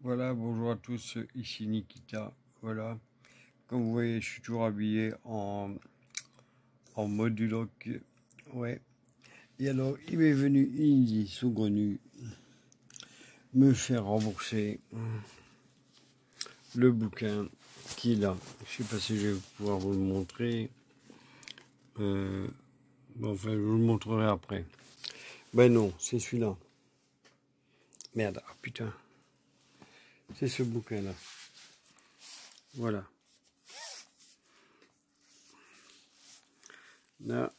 Voilà, bonjour à tous, ici Nikita. Voilà, comme vous voyez, je suis toujours habillé en mode du loc. Ouais. Et alors, il m'est venu une idée saugrenue, me faire rembourser le bouquin qui est là. Je sais pas si je vais pouvoir vous le montrer. Bon, enfin, je vous le montrerai après. Ben non, c'est celui-là. Merde, ah putain. C'est ce bouquin-là. Voilà. Là,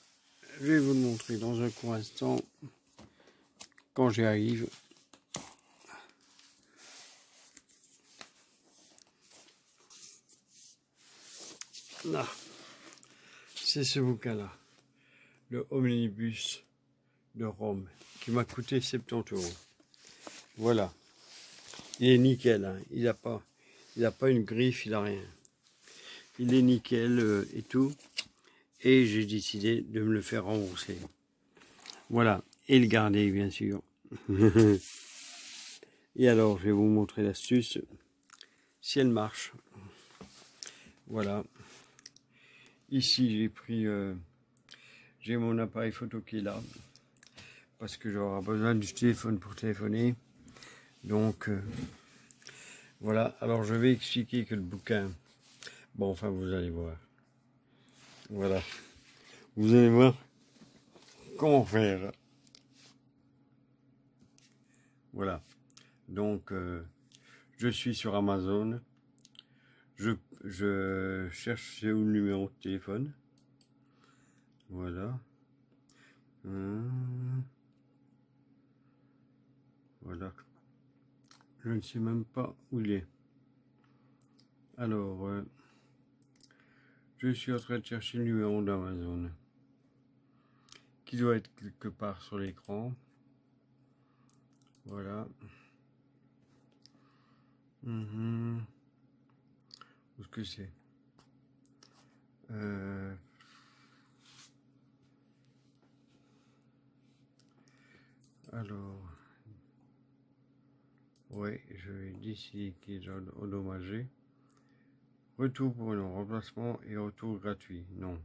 je vais vous le montrer dans un court instant. Quand j'y arrive. Là, c'est ce bouquin-là. Le Omnibus de Rome, qui m'a coûté 70 €. Voilà. Il est nickel, hein. Il a pas une griffe, il a rien. Il est nickel et tout. Et j'ai décidé de me le faire rembourser. Voilà. Et le garder, bien sûr. Et alors, je vais vous montrer l'astuce. Si elle marche. Voilà. Ici, j'ai pris... j'ai mon appareil photo qui est là. Parce que j'aurai besoin du téléphone pour téléphoner. Donc, voilà. Alors, je vais expliquer que le bouquin... Bon, enfin, vous allez voir. Voilà. Vous allez voir comment faire. Voilà. Donc, je suis sur Amazon. Je cherche où le numéro de téléphone. Voilà. Voilà. Je ne sais même pas où il est. Alors, je suis en train de chercher le numéro d'Amazon. Qui doit être quelque part sur l'écran. Voilà. Où est-ce que c'est? Alors, ouais, je vais décider qu'il est endommagé. Retour pour un remplacement et retour gratuit. Non,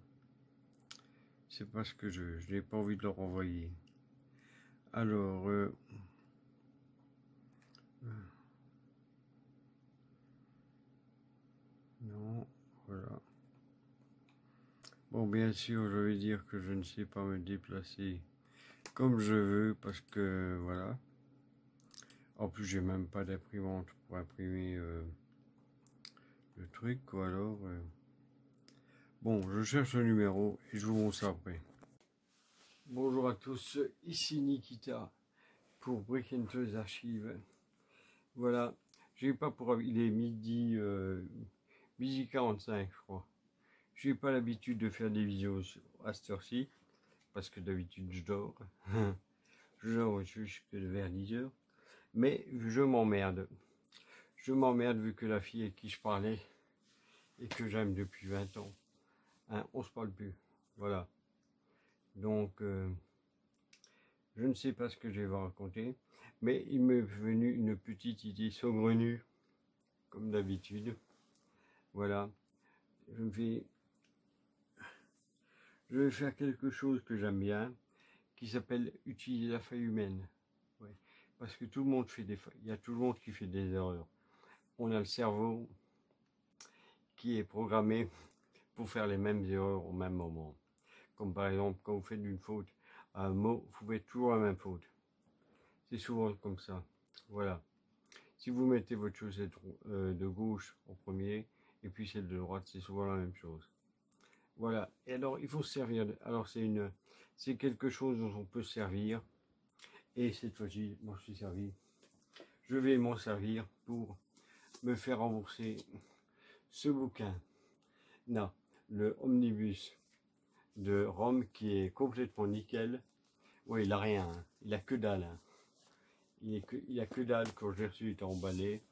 c'est pas ce que je n'ai pas envie de le renvoyer. Alors, non, voilà. Bon, bien sûr, je vais dire que je ne sais pas me déplacer comme je veux parce que voilà. En plus, j'ai même pas d'imprimante pour imprimer le truc, quoi. Alors, bon, je cherche le numéro et je vous montre ça après. Bonjour à tous, ici Nikita pour Brick & Archives. Voilà, j'ai pas pour... Il est midi 45, je crois. J'ai pas l'habitude de faire des vidéos à cette heure-ci, parce que d'habitude je dors. Je dors jusque vers 10 h. Mais je m'emmerde. Je m'emmerde vu que la fille avec qui je parlais et que j'aime depuis 20 ans, hein, on se parle plus. Voilà. Donc, je ne sais pas ce que je vais vous raconter, mais il m'est venu une petite idée saugrenue, comme d'habitude. Voilà. Je vais faire quelque chose que j'aime bien, qui s'appelle utiliser la feuille humaine. Ouais. Parce que tout le monde fait il y a tout le monde qui fait des erreurs. On a le cerveau qui est programmé pour faire les mêmes erreurs au même moment. Comme par exemple, quand vous faites une faute à un mot, vous faites toujours la même faute. C'est souvent comme ça. Voilà. Si vous mettez votre chaussette de gauche en premier, et puis celle de droite, c'est souvent la même chose. Voilà. Et alors, il faut se servir. Alors, c'est quelque chose dont on peut se servir. Et cette fois-ci, moi, je suis servi. Je vais m'en servir pour me faire rembourser ce bouquin. Non, le Omnibus de Rome qui est complètement nickel. Oui, il a rien. Hein. Il a que dalle. Hein. Il a que dalle. Quand je l'ai reçu, il était emballé.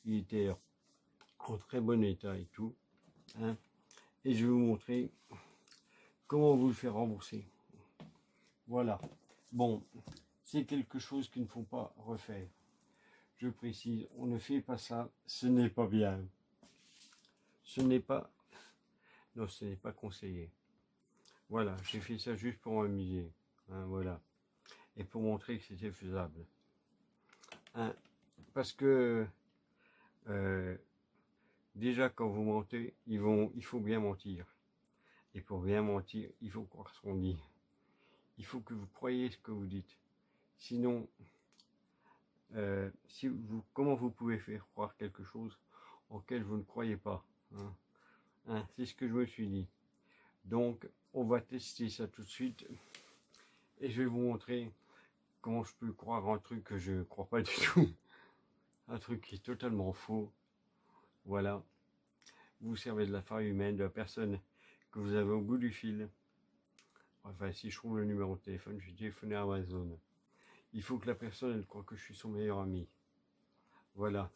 Il était en très bon état et tout. Hein. Et je vais vous montrer comment vous le faire rembourser. Voilà. Bon, c'est quelque chose qu'il ne faut pas refaire. je précise, on ne fait pas ça, ce n'est pas bien. Ce n'est pas... Non, ce n'est pas conseillé. Voilà, j'ai fait ça juste pour m'amuser. Hein, voilà. Et pour montrer que c'était faisable. Hein, parce que... déjà, quand vous mentez, il faut bien mentir. Et pour bien mentir, il faut croire ce qu'on dit. Il faut que vous croyez ce que vous dites. Sinon, comment vous pouvez faire croire quelque chose auquel vous ne croyez pas, hein? Hein, c'est ce que je me suis dit. Donc, on va tester ça tout de suite. Et je vais vous montrer comment je peux croire un truc que je ne crois pas du tout. Un truc qui est totalement faux. Voilà. Vous servez de la farine humaine, de la personne que vous avez au bout du fil. Enfin, si je trouve le numéro de téléphone, je vais téléphoner à Amazon. Il faut que la personne, elle croit que je suis son meilleur ami. Voilà.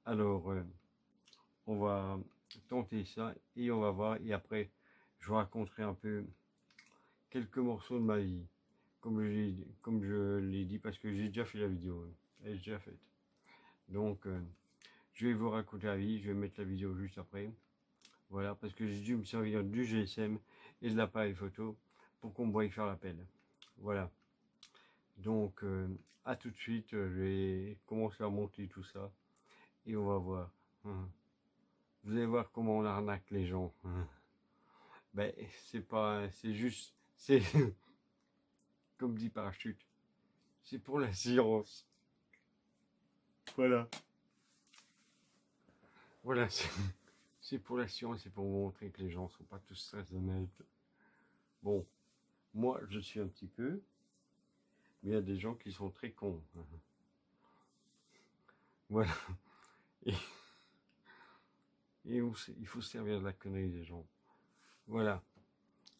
Alors, on va tenter ça et on va voir. Et après, je vous raconterai un peu quelques morceaux de ma vie. Comme je l'ai dit, parce que j'ai déjà fait la vidéo. Elle est déjà faite. Donc, je vais vous raconter la vie. Je vais mettre la vidéo juste après. Voilà, parce que j'ai dû me servir du GSM et de l'appareil photo pour qu'on voie faire l'appel. Voilà. Donc, à tout de suite. Je vais commencer à monter tout ça. Et on va voir. Vous allez voir comment on arnaque les gens. Ben, c'est juste, c'est comme dit Parachute, c'est pour la science. Voilà. Voilà, c'est pour la science, c'est pour montrer que les gens ne sont pas tous très honnêtes. Bon, moi je suis un petit peu, mais il y a des gens qui sont très cons. Voilà. Et il faut se servir de la connerie des gens. Voilà.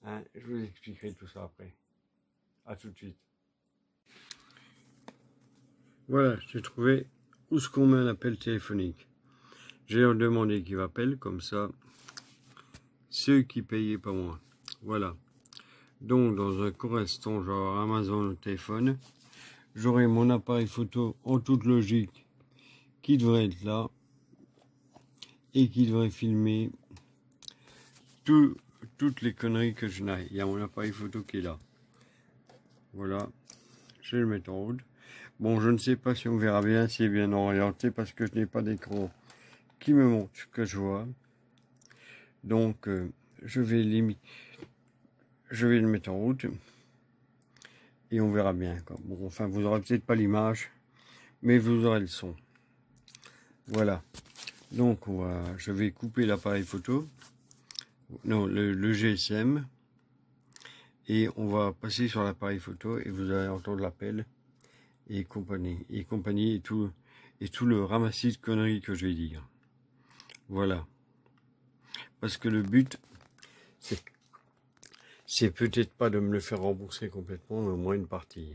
Hein, je vous expliquerai tout ça après. À tout de suite. Voilà, j'ai trouvé où ce qu'on met un appel téléphonique. J'ai leur demandé qui m'appelle, comme ça, ceux qui payaient pas moi. Voilà. Donc, dans un court instant, je vais avoir Amazon au téléphone. J'aurai mon appareil photo en toute logique qui devrait être là et qui devrait filmer toutes les conneries que je n'ai. Il y a mon appareil photo qui est là. Voilà. Je vais le mettre en route. Bon, je ne sais pas si on verra bien, si est bien orienté, parce que je n'ai pas d'écran qui me montre ce que je vois. Donc, je vais le mettre en route. Et on verra bien. Bon, enfin, vous n'aurez peut-être pas l'image, mais vous aurez le son. Voilà. Donc, je vais couper l'appareil photo. Non, le GSM. Et on va passer sur l'appareil photo et vous allez entendre l'appel et compagnie. Et tout le ramassis de conneries que je vais dire. Voilà. Parce que le but, c'est peut-être pas de me le faire rembourser complètement, mais au moins une partie.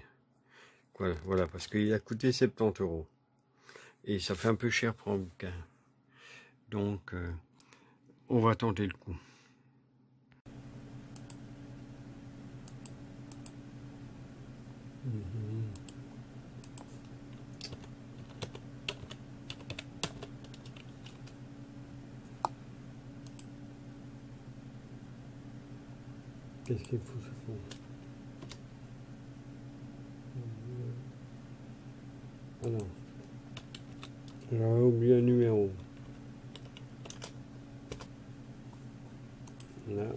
Voilà, parce qu'il a coûté 70 €. Et ça fait un peu cher pour un bouquin. Donc, on va tenter le coup. Qu'est-ce qu'il faut se faire? Alors, j'avais oublié un numéro. Là.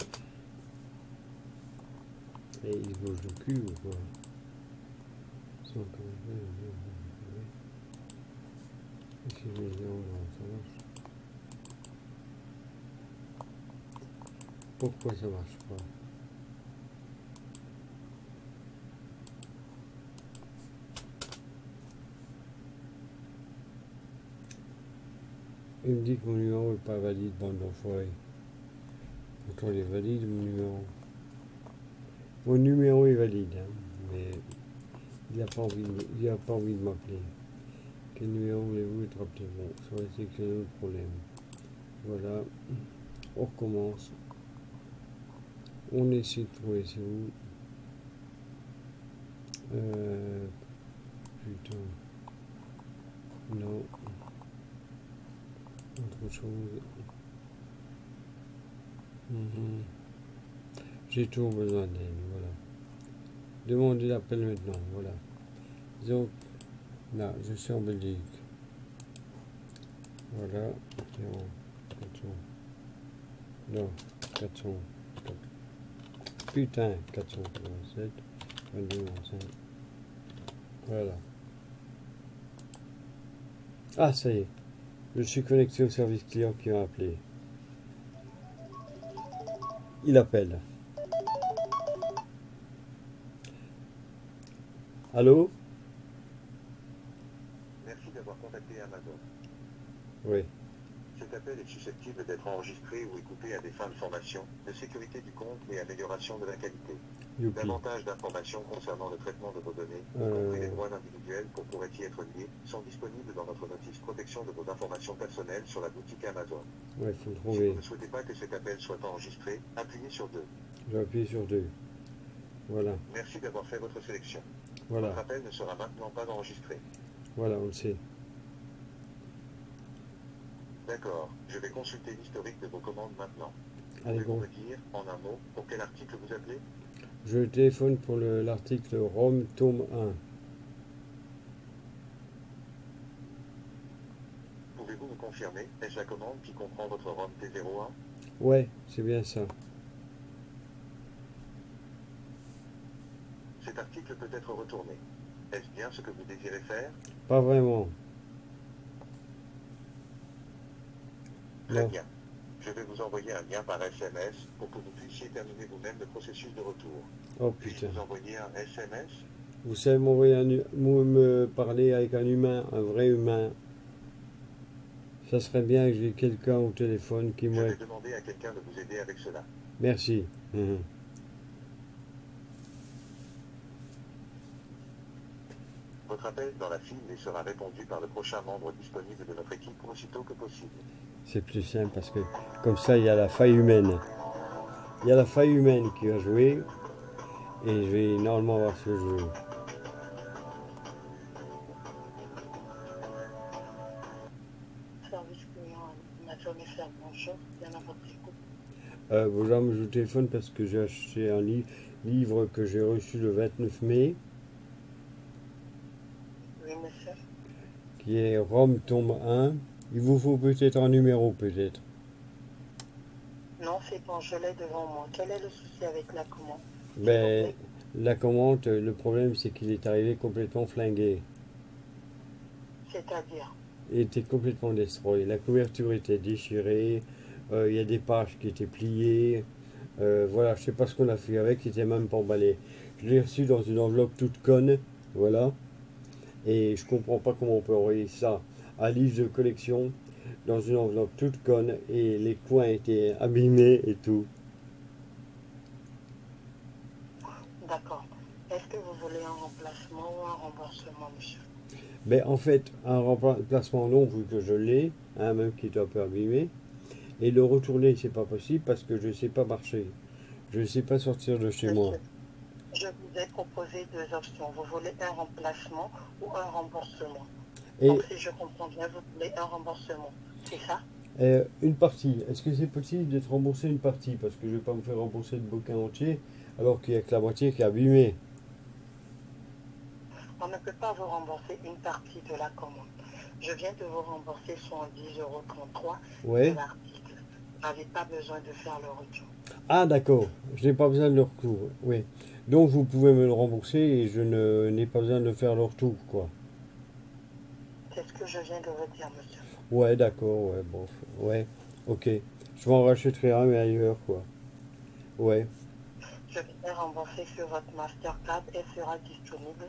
Et il se bouge le cul ou quoi? Si je mets 0, ça marche. Pourquoi ça marche pas? Il me dit que mon numéro n'est pas valide, bande d'enfoirés. Pourtant il est valide mon numéro. Mon numéro est valide, hein, mais il n'a pas envie de m'appeler. Quel numéro voulez-vous être appelé? Bon, ça va être un autre problème. Voilà, on recommence. On essaie de trouver c'est où. Putain. Non. Autre chose. J'ai toujours besoin d'aide, voilà. Demandez l'appel maintenant, voilà. Donc, là, je suis en Belgique. Voilà. 400. Non, 400. Putain, 487. 22, 25. Voilà. Ah, ça y est. Je suis connecté au service client qui m'a appelé. Il appelle. Allô? Merci d'avoir contacté Amazon. Oui. Cet appel est susceptible d'être enregistré ou écouté à des fins de formation, de sécurité du compte et amélioration de la qualité. Youpi. Davantage d'informations concernant le traitement de vos données, y compris les droits individuels pour pourraient y être liés, sont disponibles dans notre notice protection de vos informations personnelles sur la boutique Amazon. Ouais, faut Si trouver. vous ne souhaitez pas que cet appel soit enregistré, appuyez sur 2. Je vais appuyer sur 2. Voilà. Merci d'avoir fait votre sélection. Voilà. Votre appel ne sera maintenant pas enregistré. Voilà, on le sait. D'accord, je vais consulter l'historique de vos commandes maintenant. Allez, Pouvez-vous bon. me dire, en un mot, pour quel article vous appelez? Je téléphone pour l'article Rome, tome 1. Pouvez-vous me confirmer, est-ce la commande qui comprend votre ROM T01? Ouais, c'est bien ça. Cet article peut être retourné. Est-ce bien ce que vous désirez faire? Pas vraiment. Très Non. bien. Je vais vous envoyer un lien par SMS pour que vous puissiez terminer vous-même le processus de retour. Oh Puis-je putain. vous envoyer un SMS? Vous savez me parler avec un humain, un vrai humain. Ça serait bien que j'ai quelqu'un au téléphone qui Je me... vais demander à quelqu'un de vous aider avec cela. Merci. Votre appel dans la file et sera répondu par le prochain membre disponible de notre équipe aussitôt que possible. C'est plus simple parce que comme ça, il y a la faille humaine. Il y a la faille humaine qui va jouer et je vais normalement avoir ce jeu. Service client Amazon FM, bonjour, bien à votre écoute. Bonjour, je vous téléphone parce que j'ai acheté un livre que j'ai reçu le 29 mai, Oui, monsieur. qui est Rome, tome 1. Il vous faut peut-être un numéro, peut-être. Non, c'est bon, je l'ai devant moi. Quel est le souci avec la commande? Ben, la commande, le problème, c'est qu'il est arrivé complètement flingué. C'est-à-dire? Il était complètement destroy. La couverture était déchirée. Il y a des pages qui étaient pliées. Voilà, je sais pas ce qu'on a fait avec, il était même pas emballé. Je l'ai reçu dans une enveloppe toute conne. Voilà. Et je comprends pas comment on peut envoyer ça à livre de collection dans une enveloppe toute conne et les coins étaient abîmés et tout. D'accord. Est-ce que vous voulez un remplacement ou un remboursement, monsieur? Ben, en fait, un remplacement non, vu que je l'ai, hein, même qui est un peu abîmé. Et le retourner, c'est pas possible parce que je ne sais pas marcher. Je ne sais pas sortir de chez moi. Je vous ai proposé deux options. Vous voulez un remplacement ou un remboursement? Et Donc, si je comprends bien, vous voulez un remboursement. C'est ça? une partie, est-ce que c'est possible d'être remboursé une partie? Parce que je ne vais pas me faire rembourser le bouquin entier alors qu'il n'y a que la moitié qui est abîmée. On ne peut pas vous rembourser une partie de la commande. Je viens de vous rembourser 70,33 € Ouais. de l'article. Vous n'avez pas besoin de faire le retour. Ah d'accord, je n'ai pas besoin de le retour. Oui. Donc vous pouvez me le rembourser et je n'ai pas besoin de faire le retour, quoi. C'est ce que je viens de vous dire, monsieur. Ouais, d'accord, ouais, bon, ouais, ok. Je m'en rachèterai un, mais ailleurs, quoi. Ouais. Je vais rembourser sur votre Mastercard et sera disponible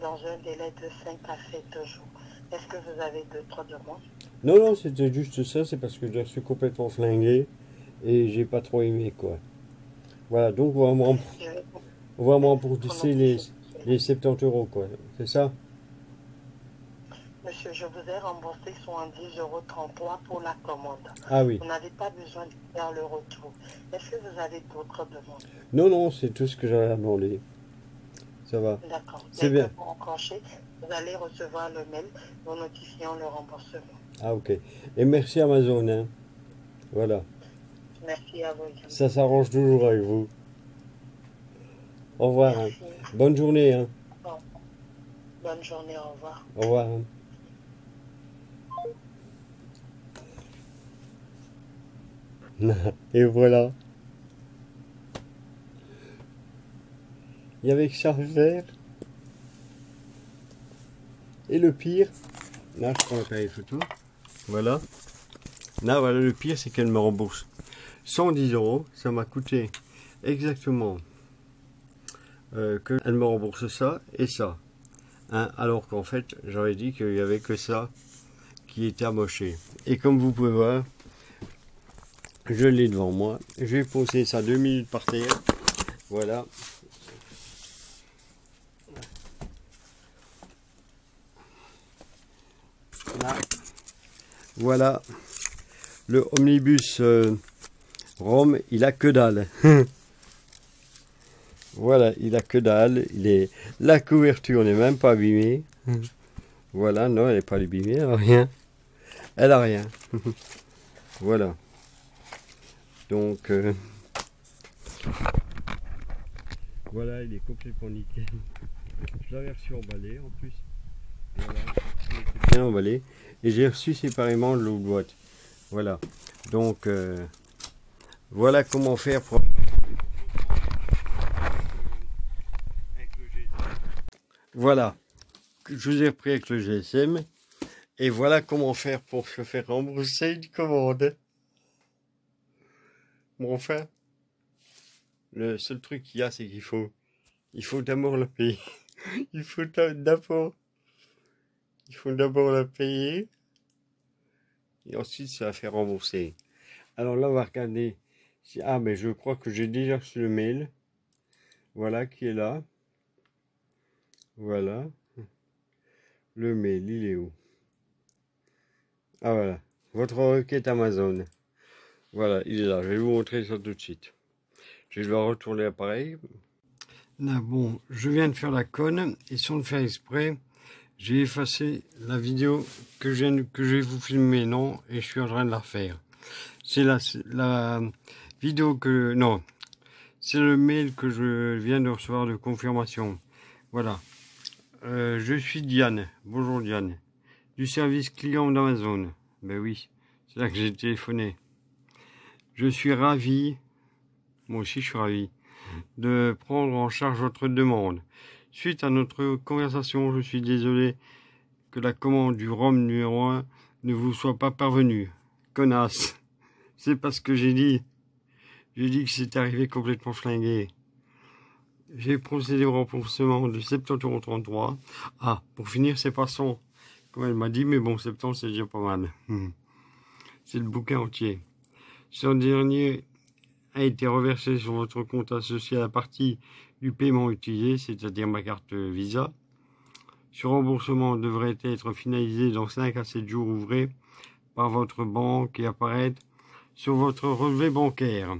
dans un délai de 5 à 7 jours. Est-ce que vous avez d'autres demandes? Non, non, c'était juste ça, c'est parce que je suis complètement flingué et j'ai pas trop aimé, quoi. Voilà, donc on va me rembourser les 70 €, quoi. C'est ça? Monsieur, je vous ai remboursé 70,33 € pour la commande. Ah oui. Vous n'avez pas besoin de faire le retour. Est-ce que vous avez d'autres demandes? Non, non, c'est tout ce que j'avais demandé. Ça va. D'accord. C'est bien. Pour enclencher, vous allez recevoir le mail vous notifiant le remboursement. Ah, ok. Et merci Amazon, hein. Voilà. Merci à vous. Ça s'arrange toujours avec vous. Au revoir. Hein. Merci. Bonne journée. Hein. Bon. Bonne journée, au revoir. Au revoir. Hein. Et voilà. Il n'y avait que ça à faire. Et le pire, là je prends l'appareil photo. Voilà. Là voilà, le pire c'est qu'elle me rembourse 110 €. Ça m'a coûté exactement qu'elle me rembourse ça et ça. Hein, alors qu'en fait j'avais dit qu'il n'y avait que ça qui était amoché. Et comme vous pouvez voir, je l'ai devant moi. Je vais poser ça 2 minutes par terre. Voilà. Là. Voilà. Le omnibus Rome, il a que dalle. Voilà, il a que dalle. La couverture n'est même pas abîmée. Voilà, non, elle n'est pas abîmée, elle a rien. Elle a rien. Voilà. Donc, voilà, il est complètement nickel. Je l'avais reçu emballé en plus. Voilà, il était bien emballé. Et j'ai reçu séparément de l'autre boîte. Voilà. Donc, voilà comment faire pour... Voilà. Je vous ai repris avec le GSM. Et voilà comment faire pour se faire rembourser une commande. Bon, enfin, le seul truc qu'il y a, c'est qu'il faut d'abord la payer. Il faut d'abord la payer. Et ensuite, ça va faire rembourser. Alors là, on va regarder. Ah, mais je crois que j'ai déjà reçu le mail. Voilà, qui est là. Voilà. Le mail, il est où? Ah, voilà. Votre requête Amazon. Voilà, il est là. Je vais vous montrer ça tout de suite. Je vais devoir retourner l'appareil. Là, bon, je viens de faire la conne. Et sans le faire exprès, j'ai effacé la vidéo que je vais vous filmer, non, et je suis en train de la refaire. C'est la vidéo que... Non, c'est le mail que je viens de recevoir de confirmation. Voilà. Je suis Diane. Bonjour Diane. Du service client d'Amazon. Ben oui, c'est là que j'ai téléphoné. Je suis ravi, moi aussi je suis ravi, de prendre en charge votre demande. Suite à notre conversation, je suis désolé que la commande du Rome numéro 1 ne vous soit pas parvenue. Connasse. C'est parce que j'ai dit que c'est arrivé complètement flingué. J'ai procédé au remboursement de 70,33 €. Ah, pour finir, c'est pas 100, comme elle m'a dit, mais bon, 70 c'est déjà pas mal. C'est le bouquin entier. Ce dernier a été reversé sur votre compte associé à la partie du paiement utilisé, c'est-à-dire ma carte Visa. Ce remboursement devrait être finalisé dans 5 à 7 jours ouvrés par votre banque et apparaître sur votre relevé bancaire.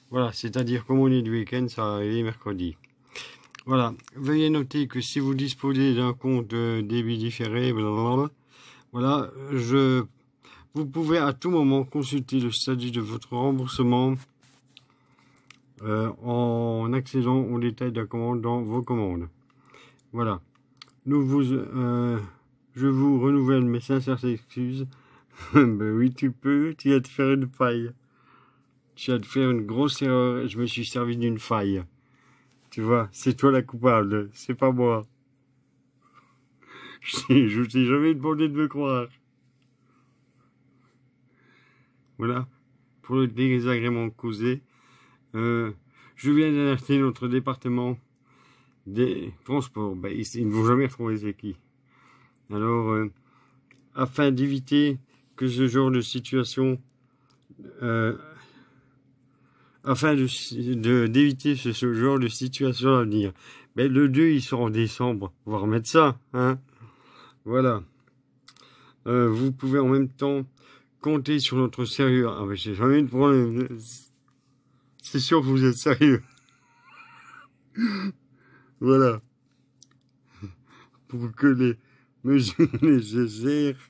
Voilà, c'est-à-dire comme on est du week-end, ça va arriver mercredi. Voilà, veuillez noter que si vous disposez d'un compte débit différé, blablabla, voilà, vous pouvez à tout moment consulter le statut de votre remboursement en accédant aux détails de la commande dans vos commandes. Voilà. Je vous renouvelle mes sincères excuses. Ben oui, tu vas te faire une faille. Tu vas te faire une grosse erreur. Je me suis servi d'une faille. Tu vois, c'est toi la coupable, c'est pas moi. Je t'ai jamais demandé de me croire. Voilà, pour le désagrément causé, je viens d'alerter notre département des transports. Ben, ils ne vont jamais retrouver c'est qui. Alors, afin d'éviter que ce genre de situation, d'éviter ce genre de situation à venir, ben, le 2 il sort en décembre, on va remettre ça, hein. Voilà. Vous pouvez en même temps compter sur notre sérieux. Ah mais j'ai jamais eu de problème. C'est sûr que vous êtes sérieux. Voilà. Pour que les mesures nécessaires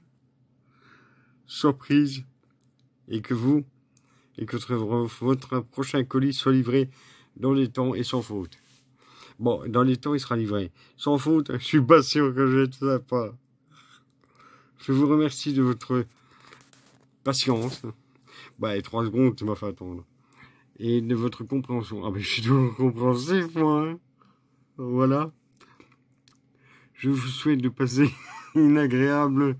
soient prises et que votre prochain colis soit livré dans les temps et sans faute. Bon, dans les temps, il sera livré. Sans faute, je suis pas sûr que je vais être sympa. Je vous remercie de votre patience. Bah, et 3 secondes, tu m'as fait attendre. Et de votre compréhension. Ah, mais je suis toujours compréhensif, moi. Hein. Voilà. Je vous souhaite de passer une agréable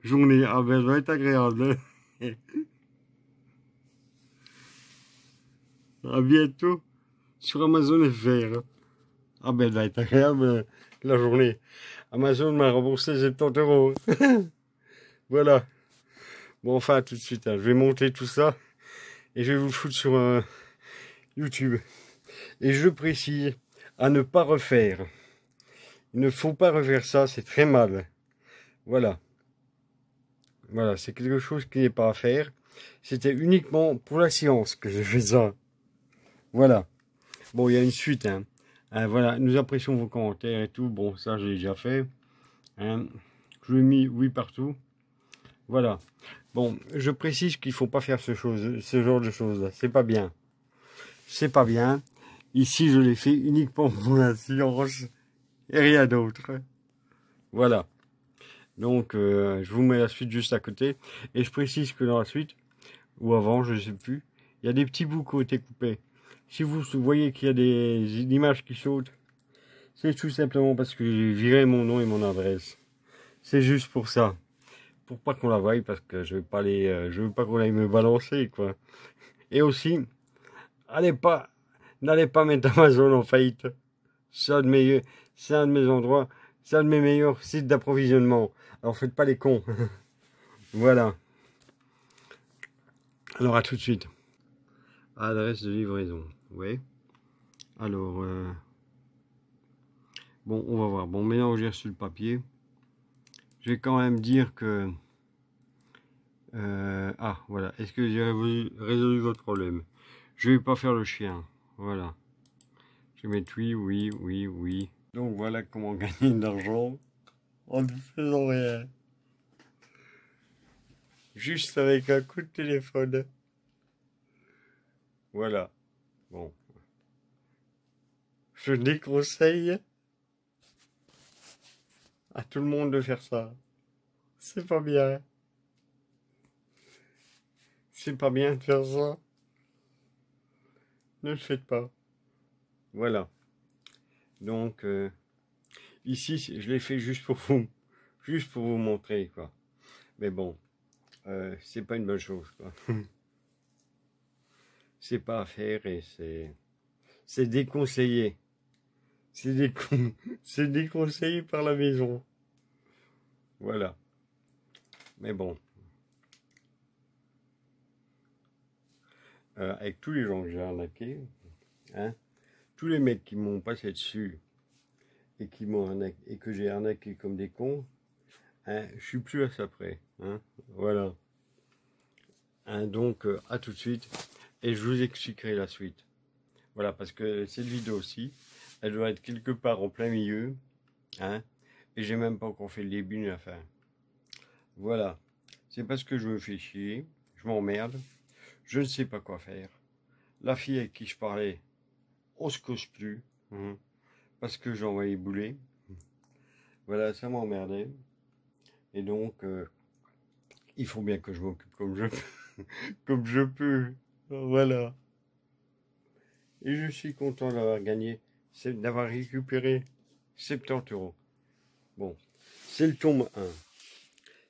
journée. Ah, ben, elle va être agréable. À bientôt sur Amazon FR. Ah, ben, elle va être agréable la journée. Amazon m'a remboursé 70 €. Voilà. Bon, enfin, tout de suite, hein. Je vais monter tout ça et je vais vous le foutre sur YouTube. Et je précise à ne pas refaire. Il ne faut pas refaire ça, c'est très mal. Voilà. Voilà, c'est quelque chose qui n'est pas à faire. C'était uniquement pour la science que j'ai fait ça. Voilà. Bon, il y a une suite, hein. Voilà, nous apprécions vos commentaires et tout. Bon, ça, j'ai déjà fait. Hein. Je lui ai mis oui partout. Voilà. Bon, je précise qu'il faut pas faire ce genre de choses-là. C'est pas bien. C'est pas bien. Ici, je l'ai fait uniquement pour la science et rien d'autre. Voilà. Donc, je vous mets la suite juste à côté. Et je précise que dans la suite, ou avant, je ne sais plus, il y a des petits bouts qui ont été coupés. Si vous voyez qu'il y a des images qui sautent, c'est tout simplement parce que j'ai viré mon nom et mon adresse. C'est juste pour ça. Pour pas qu'on la voie, parce que je veux pas qu'on aille me balancer, quoi. Et aussi, n'allez pas mettre Amazon en faillite. C'est un de mes endroits, c'est un de mes meilleurs sites d'approvisionnement. Alors faites pas les cons. Voilà. Alors à tout de suite. Adresse de livraison. Oui. Alors, bon, on va voir. Bon, maintenant j'ai reçu le papier. Je vais quand même dire que... ah, voilà. Est-ce que j'ai résolu votre problème? Je vais pas faire le chien. Voilà. Je vais mettre oui, oui, oui, oui. Donc voilà comment gagner de l'argent en ne faisant rien. Juste avec un coup de téléphone. Voilà. Bon. Je déconseille à tout le monde de faire ça. C'est pas bien. C'est pas bien de faire ça. Ne le faites pas. Voilà. Donc, ici, je l'ai fait juste pour vous montrer, quoi. Mais bon, c'est pas une bonne chose, quoi. C'est pas à faire et c'est déconseillé. C'est déconseillé par la maison. Voilà. Mais bon. Avec tous les gens que j'ai arnaqués, hein, tous les mecs qui m'ont passé dessus et qui m'ont arnaqué et que j'ai arnaqué comme des cons, hein, je suis plus à ça près. Hein, voilà. Hein, donc, à tout de suite. Et je vous expliquerai la suite. Voilà, parce que cette vidéo aussi, elle doit être quelque part en plein milieu. Hein, et j'ai même pas encore fait le début ni la fin. Voilà. C'est parce que je me fais chier. Je m'emmerde. Je ne sais pas quoi faire. La fille avec qui je parlais, on se cause plus. Hein, parce que j'ai envoyé bouler. Voilà, ça m'emmerdait. Et donc, il faut bien que je m'occupe comme je peux. Comme je peux. Voilà. Et je suis content d'avoir gagné, d'avoir récupéré 70 €. Bon, c'est le tome 1.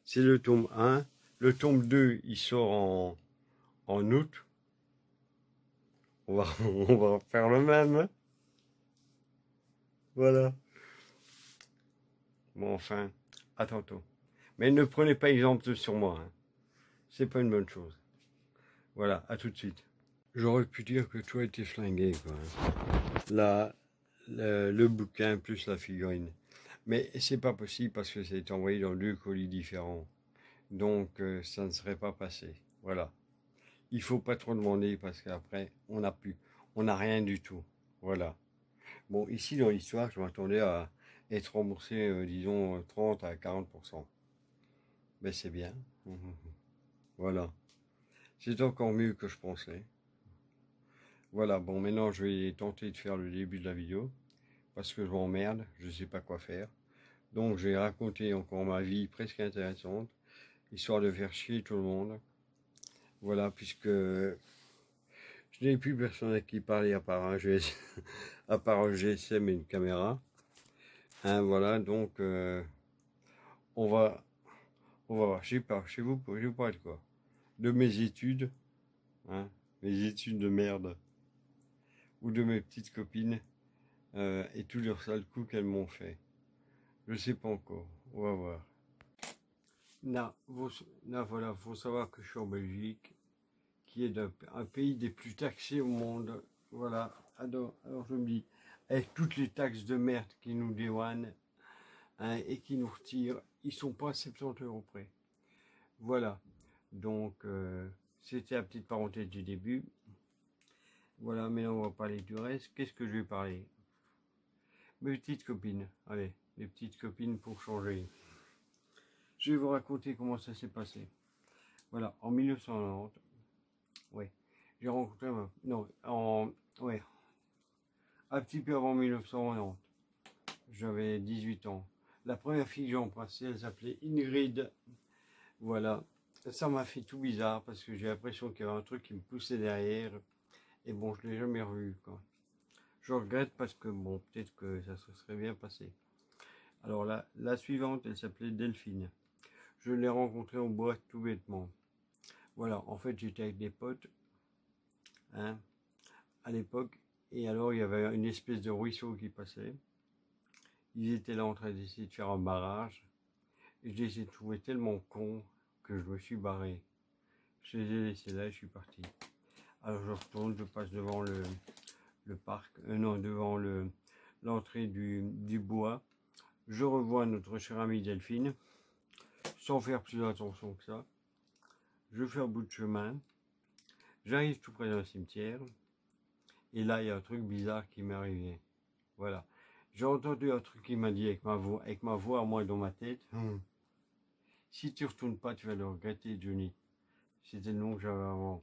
C'est le tome 1. Le tome 2, il sort en août. On va faire le même. Hein, voilà. Bon, enfin, à tantôt. Mais ne prenez pas exemple sur moi. Hein. C'est pas une bonne chose. Voilà, à tout de suite. J'aurais pu dire que tout a été flingué, quoi. Là, le bouquin plus la figurine. Mais c'est pas possible parce que c'est envoyé dans 2 colis différents. Donc, ça ne serait pas passé. Voilà. Il faut pas trop demander parce qu'après, on n'a rien du tout. Voilà. Bon, ici, dans l'histoire, je m'attendais à être remboursé, disons, 30 à 40%. Ben, c'est bien. Voilà. C'est encore mieux que je pensais. Voilà, bon, maintenant, je vais tenter de faire le début de la vidéo. Parce que je m'emmerde, je ne sais pas quoi faire. Donc, j'ai raconté encore ma vie presque intéressante, histoire de faire chier tout le monde. Voilà, puisque je n'ai plus personne à qui parler à part un GSM, à part un GSM et une caméra. Hein, voilà, donc on va voir. Je sais pas, chez vous, je vais vous parler de quoi? De mes études, hein, mes études de merde, ou de mes petites copines, et tous leurs sales coups qu'elles m'ont fait. Je sais pas encore, on va voir. Là, voilà, faut savoir que je suis en Belgique, qui est un pays des plus taxés au monde. Voilà, alors je me dis, avec toutes les taxes de merde qui nous dédouanent, hein, et qui nous retirent, ils sont pas à 70 € près. Voilà, donc c'était la petite parenthèse du début. Voilà, maintenant on va parler du reste. Qu'est-ce que je vais parler? Mes petites copines, allez, les petites copines pour changer. Je vais vous raconter comment ça s'est passé. Voilà, en 1990, ouais, j'ai rencontré ouais, un petit peu avant 1990, j'avais 18 ans. La première fille que j'ai embrassée, elle s'appelait Ingrid. Voilà, ça m'a fait tout bizarre parce que j'ai l'impression qu'il y avait un truc qui me poussait derrière. Et bon, je ne l'ai jamais revu, quoi. Je regrette parce que, bon, peut-être que ça se serait bien passé. Alors la suivante, elle s'appelait Delphine. Je l'ai rencontrée en boîte tout bêtement. Voilà, en fait, j'étais avec des potes, hein, à l'époque. Et alors, il y avait une espèce de ruisseau qui passait. Ils étaient là en train d'essayer de faire un barrage. Et je les ai trouvés tellement cons que je me suis barré. Je les ai laissés là et je suis parti. Alors je retourne, je passe devant le parc, non, devant l'entrée du bois. Je revois notre chère amie Delphine, sans faire plus attention que ça. Je fais un bout de chemin. J'arrive tout près d'un cimetière. Et là, il y a un truc bizarre qui m'est arrivé. Voilà. J'ai entendu un truc qui m'a dit avec ma voix à moi dans ma tête. Si tu retournes pas, tu vas le regretter, Johnny. C'était le nom que j'avais avant.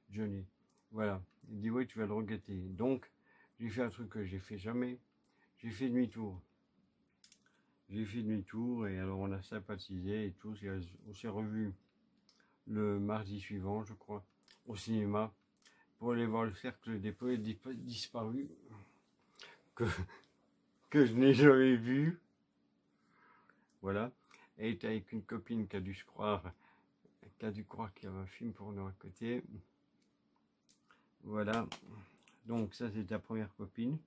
Johnny. Voilà. Il dit, oui, tu vas le regretter. Donc, j'ai fait un truc que j'ai fait jamais. J'ai fait demi-tour. J'ai fait demi-tour et alors on a sympathisé et tout. On s'est revu le mardi suivant, je crois, au cinéma, pour aller voir le cercle des poètes disparus, que je n'ai jamais vu. Voilà. Elle était avec une copine qui a dû croire qu'il y avait un film pour nous à côté. Voilà. Donc ça, c'est ta première copine.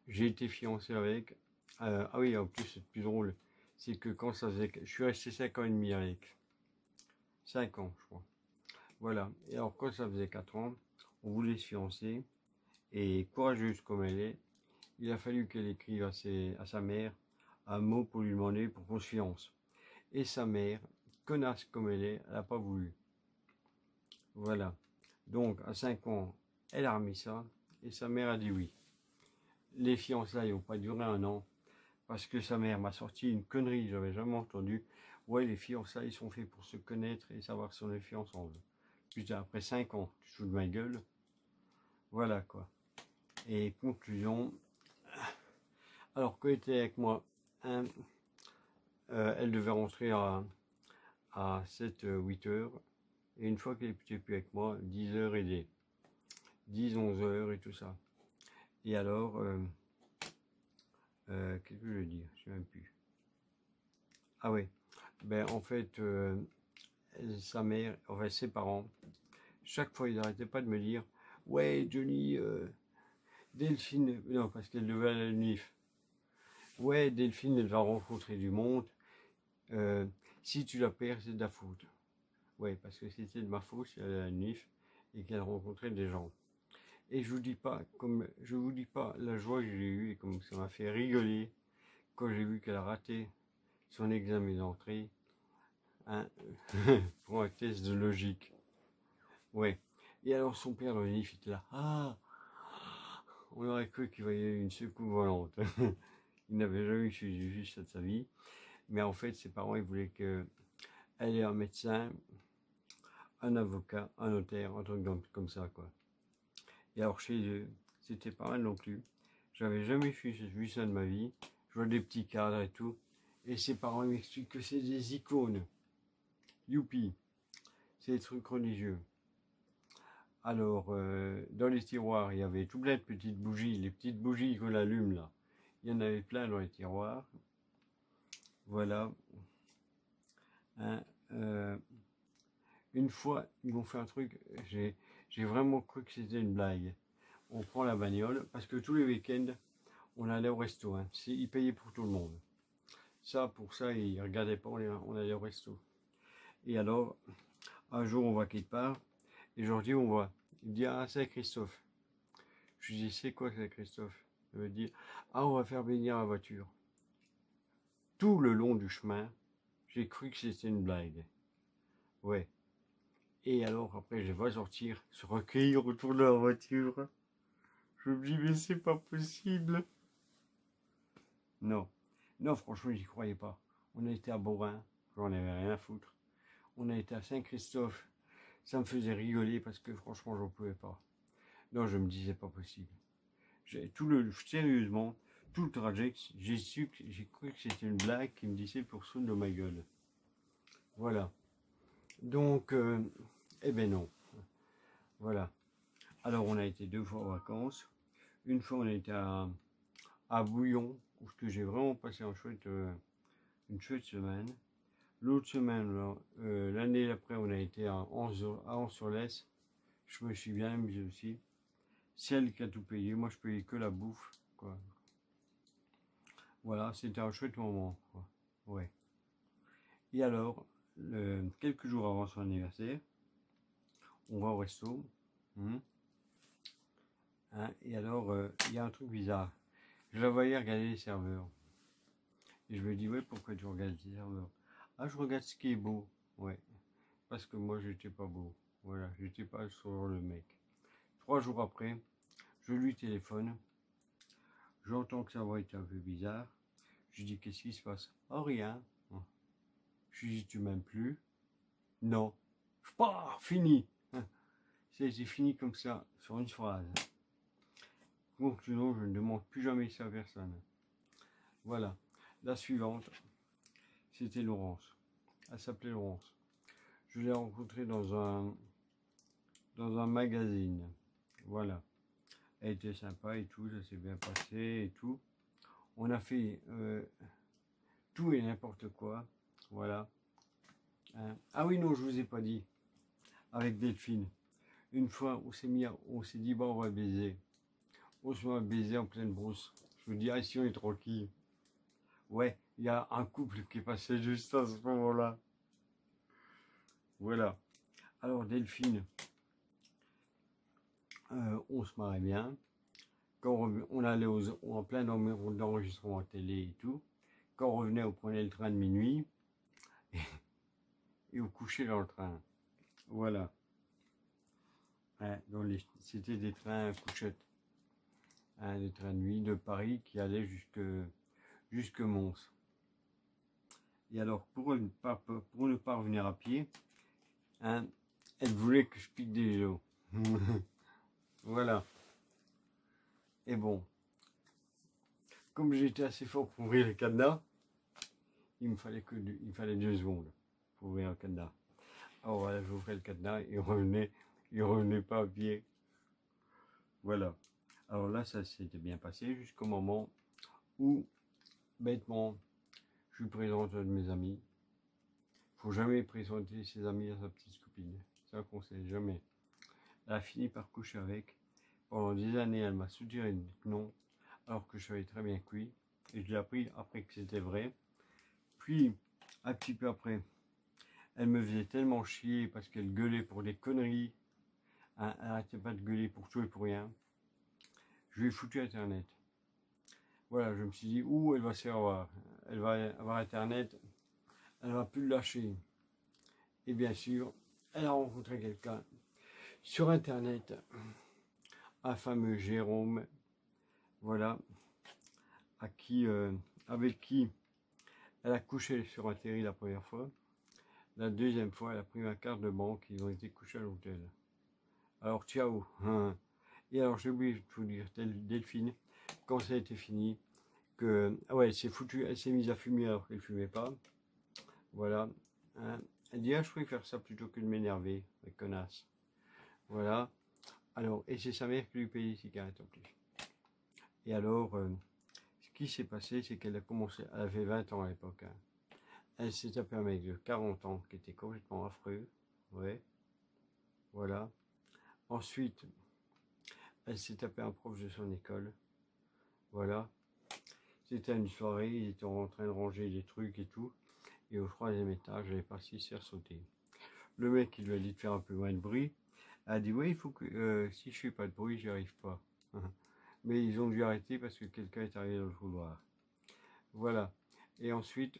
J'ai été fiancé avec. Ah oui, en plus, c'est plus drôle. C'est que quand ça faisait... Je suis resté 5 ans et demi avec. 5 ans, je crois. Voilà. Et alors, quand ça faisait 4 ans, on voulait se fiancer. Et courageuse comme elle est, il a fallu qu'elle écrive à sa mère un mot pour lui demander pour qu'on se fiance. Et sa mère, connasse comme elle n'a pas voulu. Voilà. Donc, à 5 ans, elle a remis ça. Et sa mère a dit oui. Les fiançailles n'ont pas duré 1 an. Parce que sa mère m'a sorti une connerie, j'avais jamais entendu. Ouais, les fiançailles sont faits pour se connaître et savoir si on est fait ensemble. Putain, après 5 ans, tu te fous de ma gueule. Voilà quoi. Et conclusion. Alors, quand elle était avec moi, elle devait rentrer à 7-8 heures. Et une fois qu'elle n'était plus avec moi, 10 heures et des 10-11 heures et tout ça. Et alors, qu'est-ce que je veux dire? Je ne sais même plus. Ah ouais, ben en fait, sa mère, enfin ses parents, chaque fois ils n'arrêtaient pas de me dire « Ouais Johnny, Delphine, non parce qu'elle devait aller à l'UNIF, ouais Delphine elle va rencontrer du monde, si tu la perds c'est de la faute. » Ouais, parce que c'était de ma faute si elle allait à l'UNIF et qu'elle rencontrait des gens. Et je vous dis pas la joie que j'ai eue et comme ça m'a fait rigoler quand j'ai vu qu'elle a raté son examen d'entrée, hein, pour un test de logique. Ouais. Et alors son père dans l'UNIF, il était là. Ah, on aurait cru qu'il voyait une secoupe volante. Il n'avait jamais vu ça de sa vie. Mais en fait, ses parents, ils voulaient qu'elle ait un médecin, un avocat, un notaire, un truc comme ça, quoi. Et alors, chez eux, c'était pas mal non plus. J'avais jamais vu ça de ma vie. Je vois des petits cadres et tout. Et ses parents, ils m'expliquent que c'est des icônes. Youpi. C'est des trucs religieux. Alors, dans les tiroirs, il y avait tout plein de petites bougies. Les petites bougies qu'on allume, là. Il y en avait plein dans les tiroirs. Voilà. Hein, une fois, ils m'ont fait un truc, j'ai vraiment cru que c'était une blague. On prend la bagnole, parce que tous les week-ends, on allait au resto. Hein. Ils payaient pour tout le monde. Ça, pour ça, ils ne regardaient pas, on allait au resto. Et alors, un jour, on voit qu'il part, et je leur dis, on voit. Il me dit, ah, c'est Christophe. Je lui dis, c'est quoi, c'est Christophe? Il me dit, ah, on va faire bénir la voiture. Tout le long du chemin, j'ai cru que c'était une blague. Ouais. Et alors, après, je vais sortir, se recueillir autour de la voiture. Je me dis, mais c'est pas possible. Non. Non, franchement, j'y croyais pas. On a été à Borin, j'en avais rien à foutre. On a été à Saint-Christophe. Ça me faisait rigoler parce que franchement, j'en pouvais pas. Non, je me disais pas possible. Sérieusement, tout le trajet, j'ai cru que c'était une blague qui me disait pour se de ma gueule. Voilà. Donc, eh ben non. Voilà. Alors, on a été 2 fois en vacances. Une fois, on a été à Bouillon, où j'ai vraiment passé une chouette semaine. L'autre semaine, l'année d'après, on a été à Anse-sur-Lesse. Je me suis bien amusé aussi. C'est elle qui a tout payé. Moi, je payais que la bouffe, quoi. Voilà, c'était un chouette moment, quoi. Ouais. Et alors, quelques jours avant son anniversaire, on va au resto. Hein, et alors, il y a un truc bizarre. Je la voyais regarder les serveurs. Et je me dis, ouais, pourquoi tu regardes les serveurs? Ah, je regarde ce qui est beau. Ouais. Parce que moi, j'étais pas beau. Voilà, j'étais pas sur le mec. 3 jours après, je lui téléphone. J'entends que sa voix était un peu bizarre. Je lui dis, qu'est-ce qui se passe? Oh, rien. Je lui dis, tu m'aimes plus? Non. Je pars, fini. C'est fini comme ça, sur une phrase. Conclusion, je ne demande plus jamais ça à personne. Voilà. La suivante, c'était Laurence. Elle s'appelait Laurence. Je l'ai rencontrée dans un magazine. Voilà. Elle était sympa et tout, ça s'est bien passé et tout. On a fait tout et n'importe quoi. Voilà. Hein. Ah oui, non, je vous ai pas dit. Avec Delphine. Une fois, on s'est dit, bon, on va baiser. On se met à baiser en pleine brousse. Je me dis, ah, si on est tranquille. Ouais, il y a un couple qui est passé juste à ce moment-là. Voilà. Alors, Delphine, on se marrait bien. Quand on allait en plein d'enregistrement à télé et tout. Quand on revenait, on prenait le train de minuit. Et on couchait dans le train. Voilà. Hein, c'était des trains à couchettes. Hein, des trains de nuit de Paris qui allaient jusque Mons. Et alors, pour ne pas revenir à pied, hein, elle voulait que je pique des vélos. Voilà. Et bon, comme j'étais assez fort pour ouvrir le cadenas, il me fallait 2 secondes pour ouvrir le cadenas. Alors voilà, j'ouvrais le cadenas et il revenait pas à pied. Voilà. Alors là, ça s'était bien passé jusqu'au moment où, bêtement, je lui présente un de mes amis. Faut jamais présenter ses amis à sa petite copine. C'est un conseil, jamais. Elle a fini par coucher avec. Pendant des années, elle m'a suggéré que non, alors que je savais très bien que oui. Et je l'ai appris après que c'était vrai. Puis, un petit peu après, elle me faisait tellement chier parce qu'elle gueulait pour des conneries. Hein, elle n'arrêtait pas de gueuler pour tout et pour rien. Je lui ai foutu Internet. Voilà, je me suis dit, ouh, elle va se faire avoir. Elle va avoir Internet, elle va plus le lâcher. Et bien sûr, elle a rencontré quelqu'un sur Internet, un fameux Jérôme, voilà, avec qui elle a couché sur un terri la première fois. La deuxième fois, elle a pris ma carte de banque, ils ont été couchés à l'hôtel. Alors, ciao. Et alors, j'ai oublié de vous dire, Delphine, quand ça a été fini, que, ah ouais, elle s'est mise à fumer alors qu'elle fumait pas. Voilà. Elle dit, ah, je préfère ça plutôt que de m'énerver, la connasse. Voilà. Alors, et c'est sa mère qui lui paye les cigarettes en plus. Et alors, ce qui s'est passé, c'est qu'elle a commencé, elle avait 20 ans à l'époque. Hein. Elle s'est tapé un mec de 40 ans qui était complètement affreux. Ouais. Voilà. Ensuite, elle s'est tapé un prof de son école. Voilà. C'était une soirée, ils étaient en train de ranger des trucs et tout. Et au 3e étage, elle est partie se faire sauter. Le mec, il lui a dit de faire un peu moins de bruit. Elle a dit, oui, il faut que si je fais pas de bruit, j'y arrive pas. Mais ils ont dû arrêter parce que quelqu'un est arrivé dans le couloir. Voilà. Et ensuite,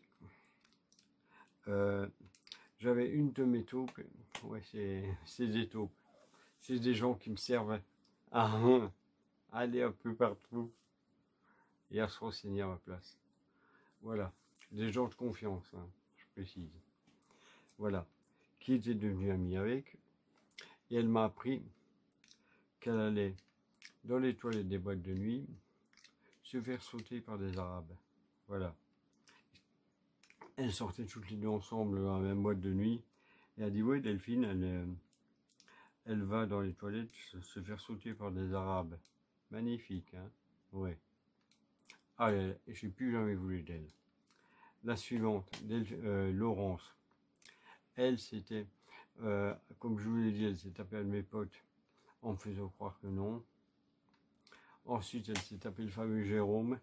j'avais une de mes taupes. Ouais, c'est des taupes. C'est des gens qui me servent à aller un peu partout et à se renseigner à ma place. Voilà. Des gens de confiance, hein, je précise. Voilà. Qui était devenu ami avec. Et elle m'a appris qu'elle allait dans les toilettes des boîtes de nuit se faire sauter par des Arabes. Voilà. Elles sortaient toutes les deux ensemble dans la même boîte de nuit. Et elle a dit, oui, Delphine, elle va dans les toilettes se faire sauter par des Arabes. Magnifique, hein? Ouais. Ah, et je n'ai plus jamais voulu d'elle. La suivante, Laurence. Elle, c'était, comme je vous l'ai dit, elle s'est tapée à de mes potes en me faisant croire que non. Ensuite, elle s'est tapée le fameux Jérôme,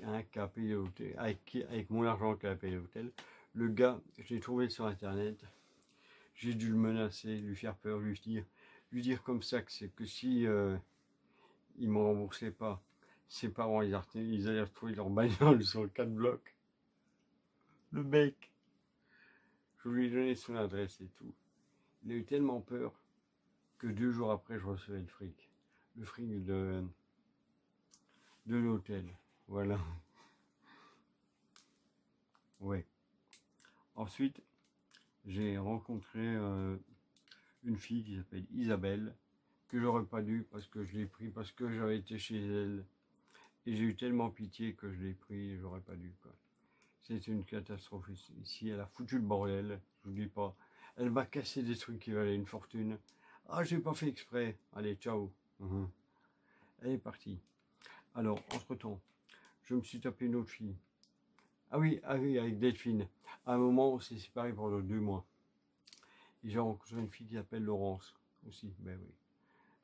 hein, qui a payé l'hôtel, avec mon argent qui a payé l'hôtel. Le gars, je l'ai trouvé sur internet. J'ai dû le menacer, lui faire peur, lui dire comme ça que c'est que si il me remboursait pas, ses parents ils allaient retrouver leur bagnole sur le 4 blocs. Le mec, je lui ai donné son adresse et tout. Il a eu tellement peur que 2 jours après, je recevais le fric de l'hôtel. Voilà. Ouais. Ensuite, j'ai rencontré une fille qui s'appelle Isabelle, que j'aurais pas dû parce que je l'ai pris parce que j'avais été chez elle. Et j'ai eu tellement pitié que je l'ai pris et j'aurais pas dû, quoi. C'est une catastrophe ici, elle a foutu le bordel, je vous dis pas. Elle m'a cassé des trucs qui valaient une fortune. Ah, j'ai pas fait exprès. Allez, ciao. Elle est partie. Alors, entre-temps, je me suis tapé une autre fille. Ah oui, avec Delphine. À un moment, on s'est séparés pendant 2 mois. Et j'ai rencontré une fille qui s'appelle Laurence aussi. Ben oui,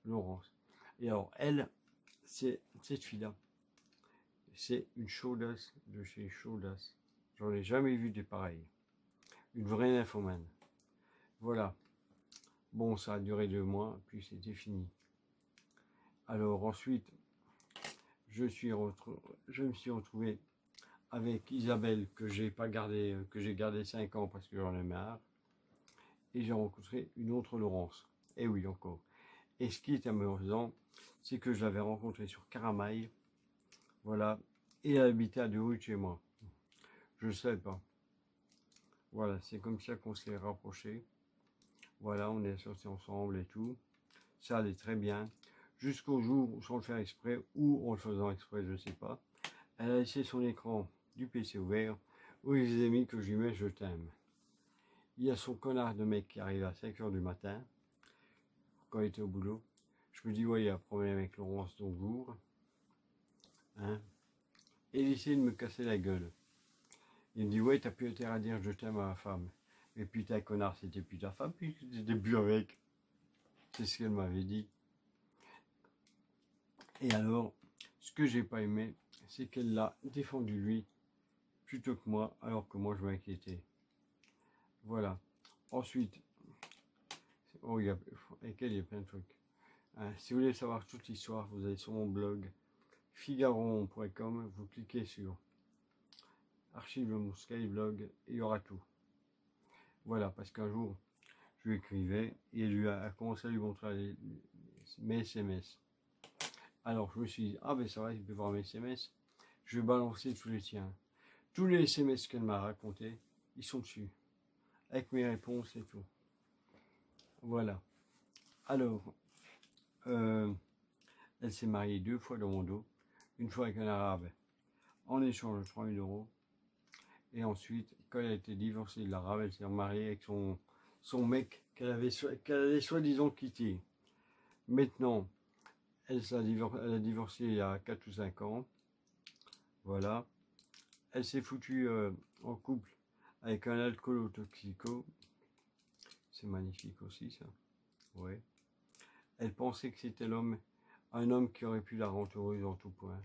Laurence. Et alors, elle, c'est cette fille-là. C'est une chaudasse de chez Chaudasse. J'en ai jamais vu des pareilles. Une vraie nymphomane. Voilà. Bon, ça a duré 2 mois, puis c'était fini. Alors ensuite, je me suis retrouvé avec Isabelle, que j'ai pas gardé, que j'ai gardé 5 ans parce que j'en ai marre. Et j'ai rencontré une autre Laurence. Et oui, encore. Et ce qui est amusant, c'est que je l'avais rencontrée sur Caramaille. Voilà. Et elle habitait à 2 rues de chez moi. Je ne savais pas. Voilà, c'est comme ça qu'on s'est rapprochés. Voilà, on est sortis ensemble et tout. Ça allait très bien. Jusqu'au jour où, sans le faire exprès, ou en le faisant exprès, je ne sais pas, elle a laissé son écran du PC ouvert, où il faisait mis que je lui mets je t'aime. Il y a son connard de mec qui arrive à 5 h du matin, quand il était au boulot. Je me dis, ouais, il y a un problème avec Laurence, donc j'ouvre. Hein, et il essaie de me casser la gueule. Il me dit, ouais, t'as plus intérêt à dire je t'aime à ma femme. Mais putain, connard, c'était plus ta femme, puis t'étais plus avec. C'est ce qu'elle m'avait dit. Et alors, ce que j'ai pas aimé, c'est qu'elle l'a défendu lui, plutôt que moi, alors que moi je m'inquiétais. Voilà. Ensuite, oh, il y a plein de trucs. Hein, si vous voulez savoir toute l'histoire, vous allez sur mon blog figaro.com, vous cliquez sur archive mon Skyblog et il y aura tout. Voilà, parce qu'un jour, je lui écrivais et elle lui a commencé à lui montrer mes SMS. Alors je me suis dit, ah ben ça va, il peut voir mes SMS. Je vais balancer tous les tiens. Tous les SMS qu'elle m'a raconté, ils sont dessus. Avec mes réponses et tout. Voilà. Alors, elle s'est mariée 2 fois dans mon dos. Une fois avec un arabe, en échange de 3 000 €. Et ensuite, quand elle a été divorcée de l'arabe, elle s'est remariée avec son mec qu'elle avait soi-disant quitté. Maintenant, elle a divorcé il y a 4 ou 5 ans. Voilà. Elle s'est foutue en couple avec un alcoolo-toxico. C'est magnifique aussi, ça. Ouais. Elle pensait que c'était un homme qui aurait pu la rendre heureuse en tout point.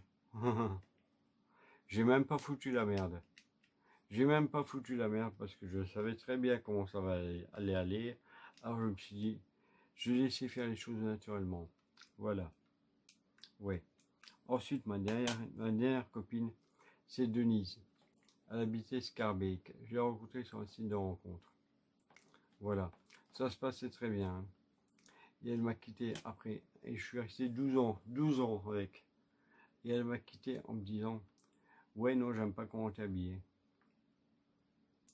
J'ai même pas foutu la merde. J'ai même pas foutu la merde parce que je savais très bien comment ça va aller. Alors je me suis dit, je vais laisser faire les choses naturellement. Voilà. Ouais. Ensuite, ma dernière copine, c'est Denise. Elle habitait Scarbeck. Je l'ai rencontrée sur un site de rencontre. Voilà. Ça se passait très bien. Et elle m'a quitté après. Et je suis resté 12 ans avec. Et elle m'a quitté en me disant, ouais, non, j'aime pas comment t'es habillé.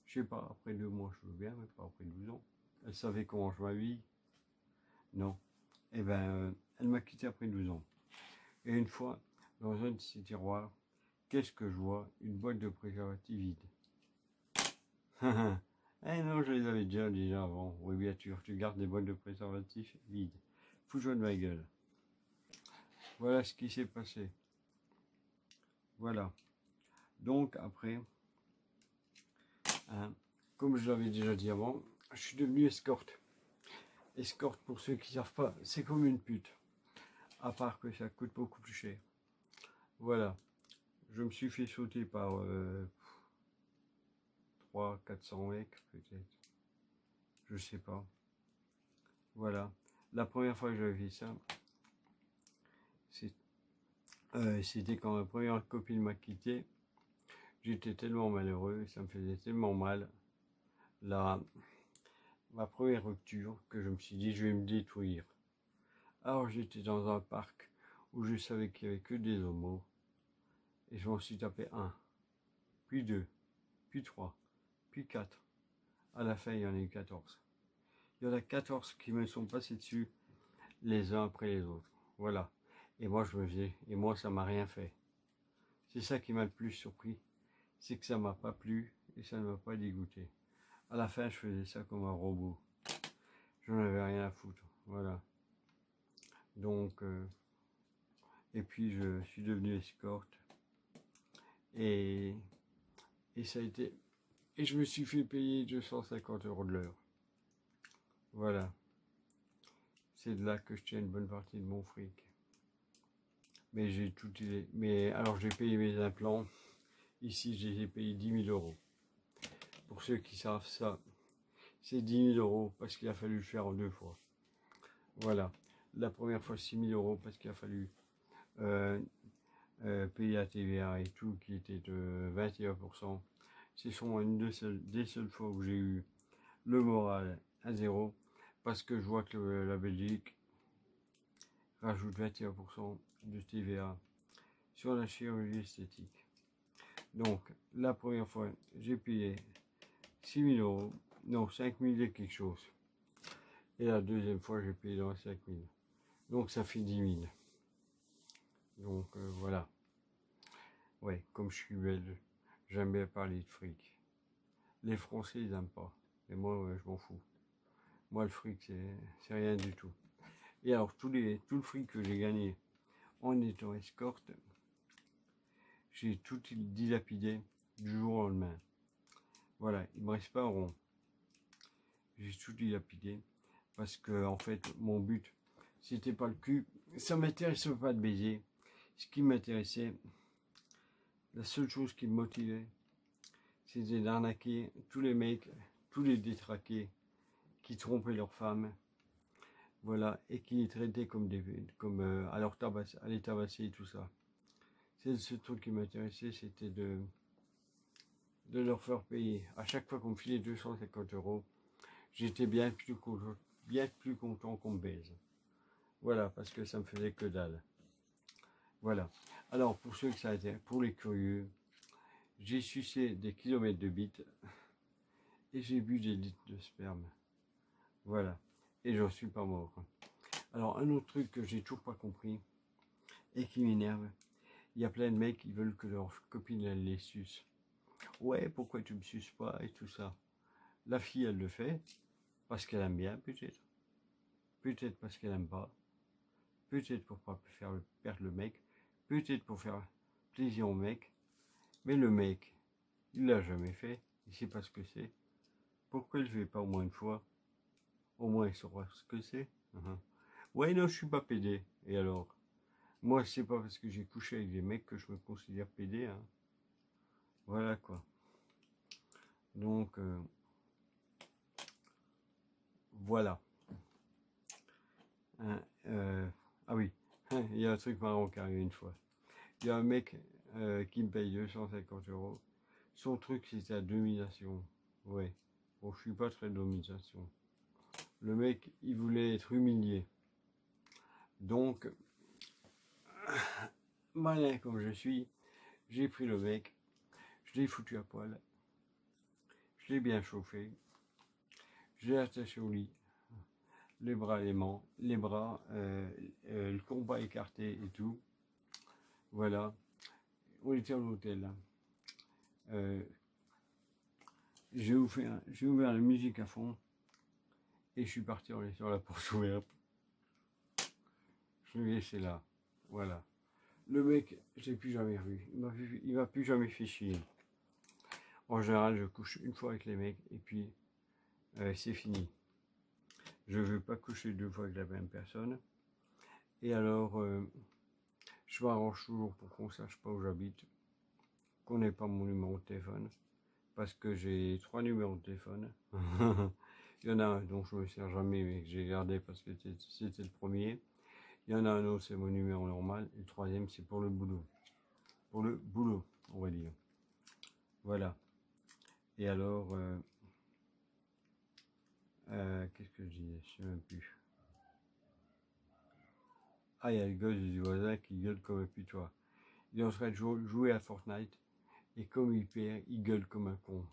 Je sais pas, après 2 mois, je veux bien, mais pas après 12 ans. Elle savait comment je m'habille. Non. Eh ben, elle m'a quitté après 12 ans. Et une fois, dans un de ces tiroirs, qu'est-ce que je vois? Une boîte de préservatifs vide. Eh non, je les avais déjà avant. Oui, bien sûr, tu gardes des boîtes de préservatifs vides. Fous-toi de ma gueule. Voilà ce qui s'est passé. Voilà. Donc, après, hein, comme je l'avais déjà dit avant, je suis devenu escorte. Escorte, pour ceux qui ne savent pas, c'est comme une pute. À part que ça coûte beaucoup plus cher. Voilà. Je me suis fait sauter par 300-400 mecs, peut-être. Je sais pas. Voilà. La première fois que j'avais fait ça, c'était quand ma première copine m'a quitté. J'étais tellement malheureux, ça me faisait tellement mal. Ma première rupture, que je me suis dit, je vais me détruire. Alors j'étais dans un parc où je savais qu'il n'y avait que des homos. Et je m'en suis tapé 1, puis 2, puis 3, puis 4. À la fin, il y en a eu 14. Il y en a 14 qui me sont passés dessus, les uns après les autres. Voilà. Et moi, ça m'a rien fait. C'est ça qui m'a le plus surpris. C'est que ça m'a pas plu et ça ne m'a pas dégoûté. À la fin, je faisais ça comme un robot. Je n'en avais rien à foutre. Voilà. Donc, et puis je suis devenu escorte. Et ça a été... Et je me suis fait payer 250 € de l'heure. Voilà. C'est de là que je tiens une bonne partie de mon fric. Mais j'ai tout... Mais alors j'ai payé mes implants. Ici, je les ai payés 10 000 €. Pour ceux qui savent ça, c'est 10 000 € parce qu'il a fallu le faire en 2 fois. Voilà. La première fois, 6 000 € parce qu'il a fallu payer la TVA et tout, qui était de 21%. Ce sont des seules fois où j'ai eu le moral à 0, parce que je vois que la Belgique rajoute 21% de TVA sur la chirurgie esthétique. Donc, la première fois, j'ai payé 6 000 €, non, 5 000 et quelque chose. Et la deuxième fois, j'ai payé dans 5 000. Donc, ça fait 10 000. Donc, voilà. Ouais, comme je suis belge, j'aime bien parler de fric. Les Français, ils n'aiment pas. Et moi, ouais, je m'en fous. Moi, le fric, c'est rien du tout. Et alors, tout le fric que j'ai gagné en étant escorte, j'ai tout dilapidé du jour au lendemain. Voilà, il me reste pas un rond. J'ai tout dilapidé parce que, en fait, mon but, c'était pas le cul. Ça m'intéressait pas de baiser. Ce qui m'intéressait, la seule chose qui me motivait, c'était d'arnaquer tous les mecs, tous les détraqués qui trompaient leurs femmes, voilà, et qui les traitaient comme à les tabasser et tout ça. C'est ce truc qui m'intéressait, c'était de leur faire payer. À chaque fois qu'on me filait 250 €, j'étais bien plus content qu'on me baise. Voilà, parce que ça me faisait que dalle. Voilà. Alors, pour ceux que ça intéresse, pour les curieux, j'ai sucé des kilomètres de bites et j'ai bu des litres de sperme. Voilà. Et j'en suis pas mort. Alors, un autre truc que j'ai toujours pas compris et qui m'énerve, il y a plein de mecs qui veulent que leur copine elle les suce. Ouais, pourquoi tu me suces pas et tout ça. La fille, elle le fait parce qu'elle aime bien, peut-être. Peut-être parce qu'elle aime pas. Peut-être pour pas faire perdre le mec. Peut-être pour faire plaisir au mec. Mais le mec, il l'a jamais fait. Il sait pas ce que c'est. Pourquoi il le fait pas au moins une fois? Au moins il saura ce que c'est. Ouais, non, je suis pas pédé. Et alors? Moi, c'est pas parce que j'ai couché avec des mecs que je me considère pédé. Hein. Voilà quoi. Donc, voilà. Hein, ah oui, il y a un truc marrant qui arrive une fois. Il y a un mec qui me paye 250 €. Son truc, c'était la domination. Ouais. Bon, je suis pas très domination. Le mec, il voulait être humilié. Donc, malin comme je suis, j'ai pris le mec, je l'ai foutu à poil, je l'ai bien chauffé, je l'ai attaché au lit, les bras aimants, les bras, le combat écarté et tout. Voilà. On était à l'hôtel là. J'ai ouvert la musique à fond et je suis parti en laissant la porte ouverte. Je l'ai laissé là. Voilà. Le mec, je l'ai plus jamais revu. Il m'a plus jamais fait chier. En général, je couche une fois avec les mecs et puis c'est fini. Je veux pas coucher 2 fois avec la même personne. Et alors, je m'arrange toujours pour qu'on sache pas où j'habite, qu'on n'ait pas mon numéro de téléphone, parce que j'ai 3 numéros de téléphone. Il y en a un dont je me sers jamais, mais que j'ai gardé parce que c'était le premier. Il y en a un autre, c'est mon numéro normal. Et le troisième, c'est pour le boulot. Pour le boulot, on va dire. Voilà. Et alors, qu'est-ce que je disais? Je sais même plus. Ah, il y a le gosse du voisin qui gueule comme un putois. Il est en train de jouer à Fortnite. Et comme il perd, il gueule comme un con.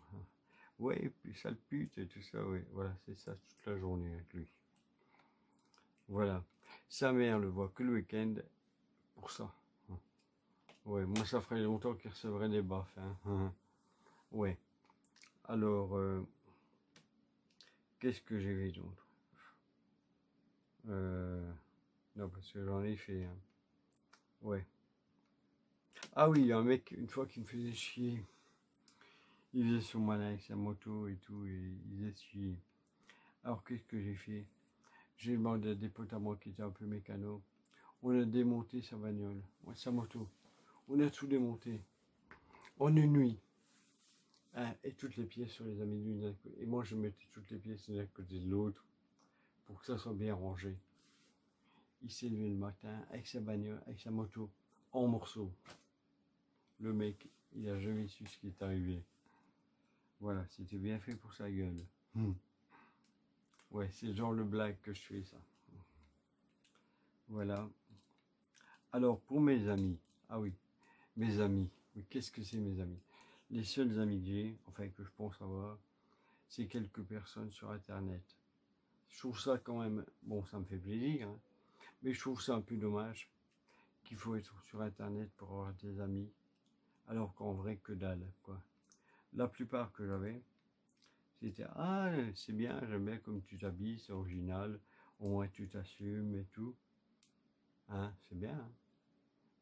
Ouais, puis sale pute et tout ça, ouais. Voilà, c'est ça toute la journée avec lui. Voilà. Sa mère le voit que le week-end pour ça. Ouais, moi ça ferait longtemps qu'il recevrait des baffes. Hein. Ouais. Alors, qu'est-ce que j'ai vu d'autre? Non, parce que j'en ai fait. Hein. Ouais. Ah oui, il y a un mec, une fois, qui me faisait chier. Il faisait son malin avec sa moto et tout, et il faisait chier. Alors, qu'est-ce que j'ai fait? J'ai demandé à des potes à moi qui étaient un peu mécanos. On a démonté sa bagnole, sa moto. On a tout démonté. En une nuit. Hein, et toutes les pièces, sur les a mis l'une. Et moi, je mettais toutes les pièces l'une à côté de l'autre pour que ça soit bien rangé. Il s'est levé le matin avec sa bagnole, avec sa moto, en morceaux. Le mec, il a jamais su ce qui est arrivé. Voilà, c'était bien fait pour sa gueule. Ouais, c'est genre le blague que je fais, ça. Voilà. Alors, pour mes amis, ah oui, mes amis, oui, qu'est-ce que c'est mes amis? Les seuls amis que j'ai, enfin que je pense avoir, c'est quelques personnes sur Internet. Je trouve ça quand même, bon, ça me fait plaisir, hein, mais je trouve ça un peu dommage qu'il faut être sur Internet pour avoir des amis, alors qu'en vrai, que dalle, quoi. La plupart que j'avais, c'était « Ah, c'est bien, j'aime bien comme tu t'habilles, c'est original, au moins tu t'assumes et tout. » Hein, c'est bien. Hein.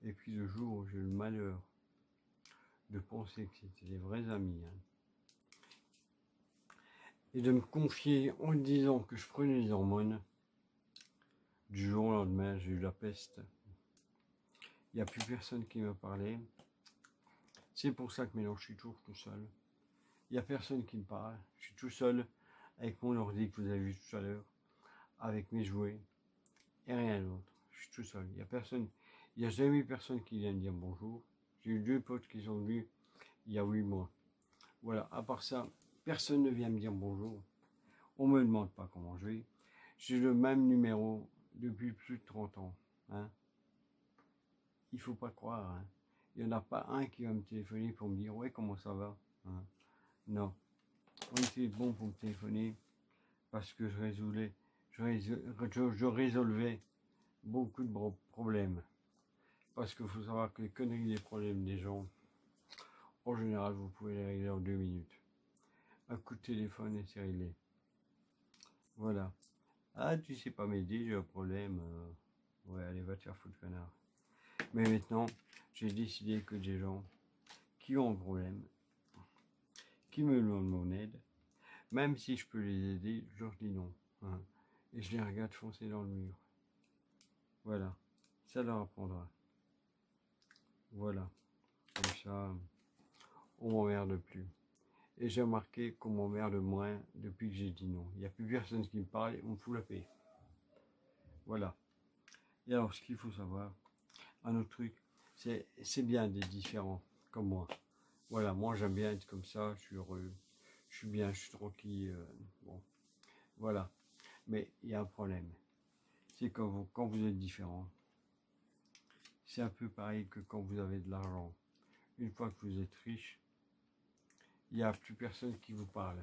Et puis le jour où j'ai eu le malheur de penser que c'était des vrais amis, hein, et de me confier en disant que je prenais les hormones, du jour au lendemain, j'ai eu la peste. Il n'y a plus personne qui m'a parlé. C'est pour ça que maintenant je suis toujours tout seul. Il n'y a personne qui me parle. Je suis tout seul avec mon ordi que vous avez vu tout à l'heure, avec mes jouets et rien d'autre. Je suis tout seul. Il n'y a personne. Il n'y a jamais eu personne qui vient me dire bonjour. J'ai eu 2 potes qui sont venus il y a 8 mois. Voilà. À part ça, personne ne vient me dire bonjour. On me demande pas comment je vais. J'ai le même numéro depuis plus de 30 ans. Hein. il faut pas croire. Hein. Il n'y en a pas un qui va me téléphoner pour me dire « Ouais, comment ça va hein ?» Non. On était bon pour me téléphoner parce que je résolvais beaucoup de problèmes. Parce qu'il faut savoir que les conneries des problèmes des gens, en général, vous pouvez les régler en 2 minutes. Un coup de téléphone et c'est réglé. Voilà. Ah, tu sais pas m'aider, j'ai un problème. Ouais, allez, va te faire foutre, connard. Mais maintenant, j'ai décidé que des gens qui ont un problème, qui me demandent mon aide, même si je peux les aider, je leur dis non. Hein, et je les regarde foncer dans le mur. Voilà. Ça leur apprendra. Voilà. Comme ça, on m'emmerde plus. Et j'ai remarqué qu'on m'emmerde moins depuis que j'ai dit non. Il n'y a plus personne qui me parle, on me fout la paix. Voilà. Et alors, ce qu'il faut savoir, un autre truc, c'est bien d'être différent, comme moi. Voilà, moi j'aime bien être comme ça, je suis heureux, je suis bien, je suis tranquille, bon, voilà. Mais il y a un problème, c'est quand vous êtes différent, c'est un peu pareil que quand vous avez de l'argent. Une fois que vous êtes riche, il n'y a plus personne qui vous parle.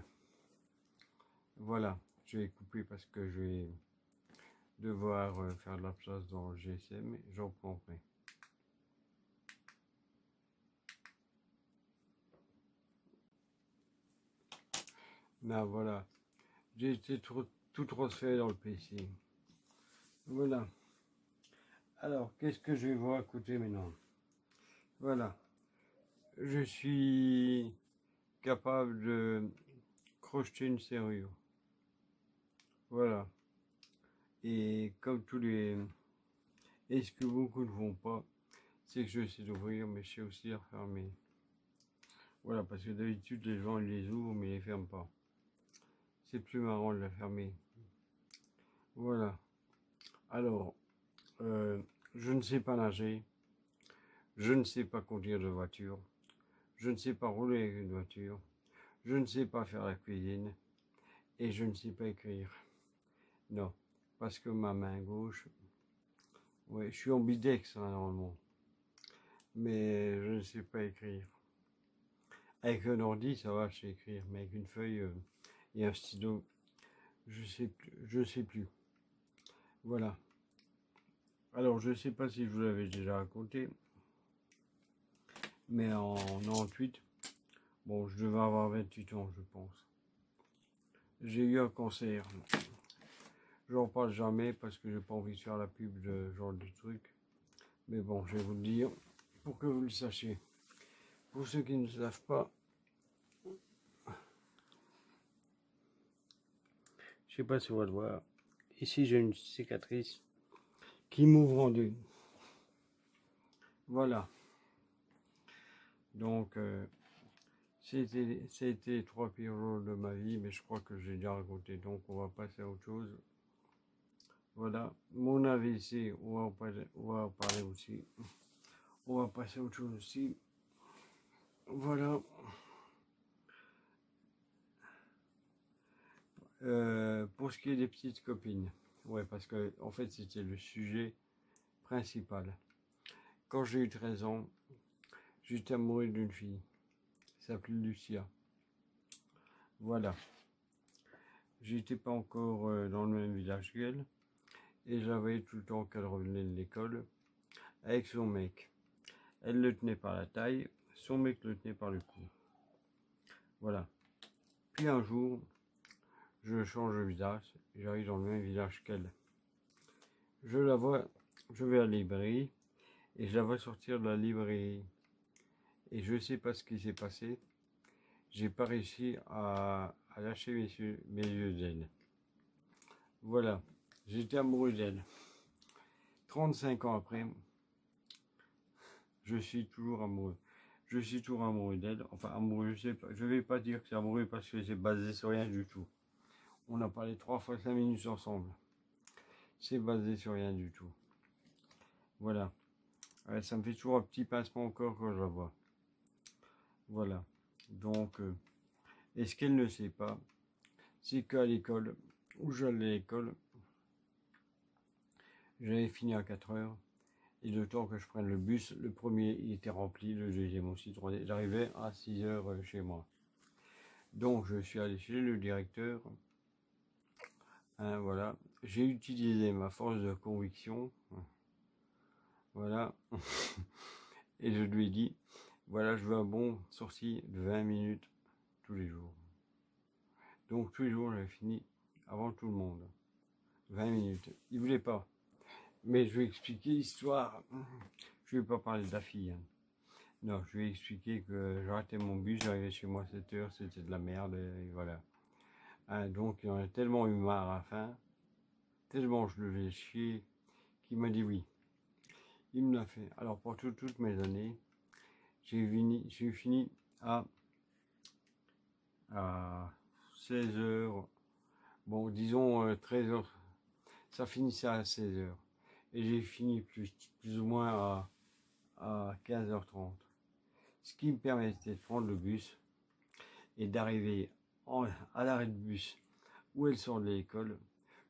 Voilà, je vais couper parce que je vais devoir faire de la place dans le GSM, j'en prends après. Non, voilà, j'ai été tout transféré dans le PC. Voilà. Alors, qu'est-ce que je vais vous raconter maintenant? Voilà. Je suis capable de crocheter une serrure. Voilà. Et comme tous les... Et ce que beaucoup ne font pas, c'est que je sais l'ouvrir, mais je sais aussi la refermer. Voilà, parce que d'habitude, les gens ils les ouvrent, mais ils les ferment pas. C'est plus marrant de la fermer. Voilà. Alors, je ne sais pas nager. Je ne sais pas conduire de voiture. Je ne sais pas rouler avec une voiture. Je ne sais pas faire la cuisine. Et je ne sais pas écrire. Non. Parce que ma main gauche... Ouais, je suis ambidex, hein, normalement. Mais je ne sais pas écrire. Avec un ordi, ça va, je sais écrire. Mais avec une feuille et un stylo, je sais plus. Voilà. Alors, je ne sais pas si je vous l'avais déjà raconté. Mais en 98, bon, je devais avoir 28 ans, je pense. J'ai eu un cancer. J'en parle jamais parce que j'ai pas envie de faire la pub de ce genre de truc. Mais bon, je vais vous le dire pour que vous le sachiez. Pour ceux qui ne savent pas, je sais pas si on va le voir. Ici, j'ai une cicatrice qui m'ouvre en deux. Voilà. Donc, c'était les 3 pires jours de ma vie, mais je crois que j'ai déjà raconté. Donc, on va passer à autre chose. Voilà. Mon AVC, on va en parler aussi. On va passer à autre chose aussi. Voilà. Pour ce qui est des petites copines. Ouais, parce que, en fait, c'était le sujet principal. Quand j'ai eu 13 ans, j'étais amoureux d'une fille. Elle s'appelait Lucia. Voilà. J'étais pas encore dans le même village qu'elle. Et je la voyais tout le temps qu'elle revenait de l'école avec son mec. Elle le tenait par la taille, son mec le tenait par le cou. Voilà. Puis un jour, je change de village, j'arrive dans le même village qu'elle. Je la vois, je vais à la librairie, et je la vois sortir de la librairie. Et je sais pas ce qui s'est passé, j'ai pas réussi à lâcher mes yeux d'elle. Voilà, j'étais amoureux d'elle. 35 ans après, je suis toujours amoureux. Je suis toujours amoureux d'elle. Enfin, amoureux, je vais pas dire que c'est amoureux parce que c'est basé sur rien du tout. On a parlé 3 fois 5 minutes ensemble. C'est basé sur rien du tout. Voilà. Ça me fait toujours un petit pincement encore quand je la vois. Voilà. Donc, et ce qu'elle ne sait pas, c'est qu'à l'école, où j'allais à l'école, j'avais fini à 4 heures. Et le temps que je prenne le bus, le premier il était rempli, le deuxième aussi. J'arrivais à 6 heures chez moi. Donc je suis allé chez le directeur. Hein, voilà. J'ai utilisé ma force de conviction. Voilà. Et je lui ai dit, voilà, je veux un bon sortie de 20 minutes tous les jours. Donc tous les jours, j'avais fini avant tout le monde. 20 minutes. Il voulait pas. Mais je lui ai expliqué l'histoire. Je lui ai pas parlé de la fille. Hein. Non, je lui ai expliqué que j'arrêtais mon bus, j'arrivais chez moi à 7 heures, c'était de la merde, et voilà. Hein, donc il en a tellement eu marre à la fin, tellement je le faisais chier, qu'il m'a dit oui. Il me l'a fait. Alors pour toutes mes années, j'ai fini à 16 heures, bon disons 13 heures, ça finissait à 16 heures. Et j'ai fini plus ou moins à 15h30. Ce qui me permettait de prendre le bus et d'arriver à l'arrêt de bus où elle sort de l'école,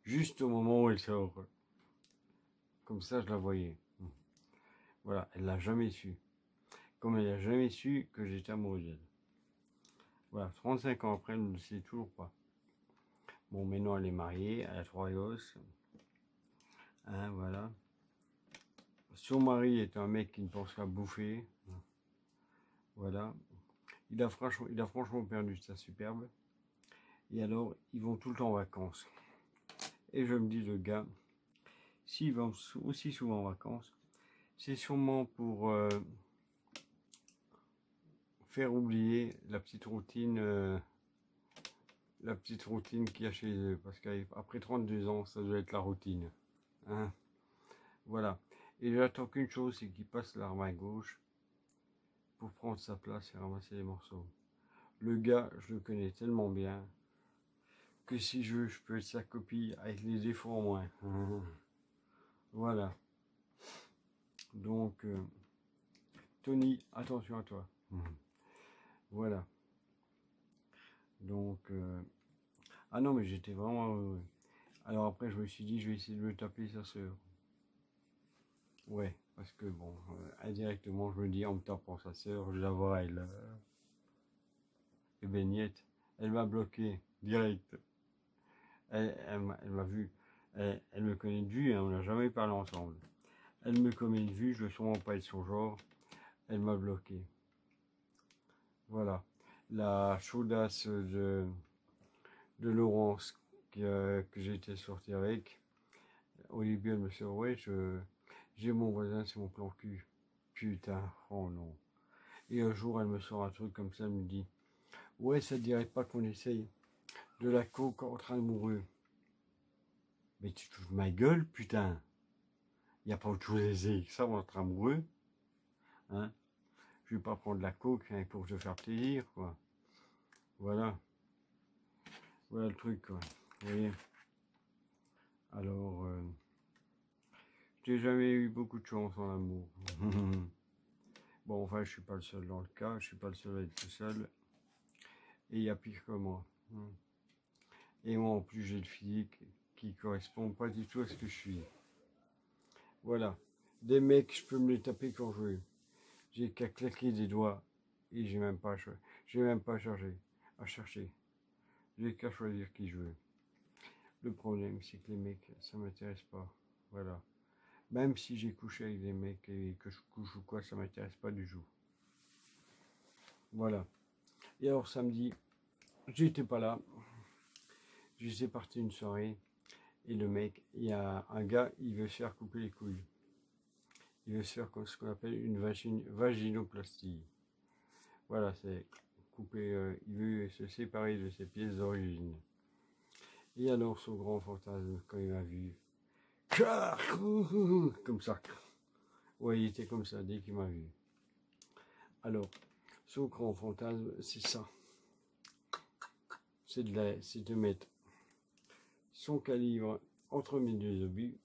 juste au moment où elle sort. Comme ça, je la voyais. Voilà, elle l'a jamais su. Comme elle n'a jamais su que j'étais amoureux d'elle. Voilà, 35 ans après, elle ne le sait toujours pas. Bon, maintenant, elle est mariée, elle a 3 gosses. Hein, voilà. Son mari est un mec qui ne pense qu'à bouffer. Voilà. Il a franchement perdu sa superbe. Et alors, ils vont tout le temps en vacances. Et je me dis, le gars, s'il va aussi souvent en vacances, c'est sûrement pour faire oublier la petite routine qu'il y a chez eux. Parce qu'après 32 ans, ça doit être la routine. Hein, voilà. Et j'attends qu'une chose, c'est qu'il passe l'arme à gauche pour prendre sa place et ramasser les morceaux. Le gars, je le connais tellement bien que si je veux, je peux être sa copie avec les défauts en moins. Voilà. Donc, Tony, attention à toi. Voilà. Donc, ah non, mais j'étais vraiment heureux. Alors après, je me suis dit, je vais essayer de me taper sa sœur. Ouais, parce que bon, indirectement, je me dis, en me tapant sa sœur, je la vois, elle. Et baignette, elle m'a bloqué, direct. Elle m'a vu. Elle me connaît de vue, hein, on n'a jamais parlé ensemble. Elle me connaît de vue, je veux sûrement pas être son genre. Elle m'a bloqué. Voilà. La chaudasse de Laurence que j'étais sorti avec. Au début, elle me dit, ouais, j'ai mon voisin, c'est mon plan cul. Putain, oh non. Et un jour, elle me sort un truc comme ça, elle me dit, ouais, ça te dirait pas qu'on essaye de la coke entre amoureux. Mais tu te fous de ma gueule, putain. Il n'y a pas autre chose à essayer que ça entre amoureux. Hein? Je vais pas prendre la coke hein, pour te faire plaisir, quoi. Voilà. Voilà le truc, quoi. Vous voyez? Alors, j'ai jamais eu beaucoup de chance en amour. Bon, enfin, je suis pas le seul dans le cas. Je suis pas le seul à être tout seul. Et il y a pire que moi. Et moi, en plus, j'ai le physique qui correspond pas du tout à ce que je suis. Voilà. Des mecs, je peux me les taper quand je veux. J'ai qu'à claquer des doigts et j'ai même pas à chercher. J'ai qu'à choisir qui je veux. Le problème, c'est que les mecs, ça m'intéresse pas. Voilà. Même si j'ai couché avec des mecs et que je couche ou quoi, ça m'intéresse pas du tout. Voilà. Et alors samedi, j'étais pas là. J'étais parti une soirée et le mec, il y a un gars, il veut se faire couper les couilles. Il veut se faire ce qu'on appelle une vaginoplastie. Voilà, c'est couper, il veut se séparer de ses pièces d'origine. Et alors son grand fantasme, quand il m'a vu, comme ça. Ouais, il était comme ça dès qu'il m'a vu. Alors, son grand fantasme, c'est ça. C'est de mettre son calibre entre mes deux obus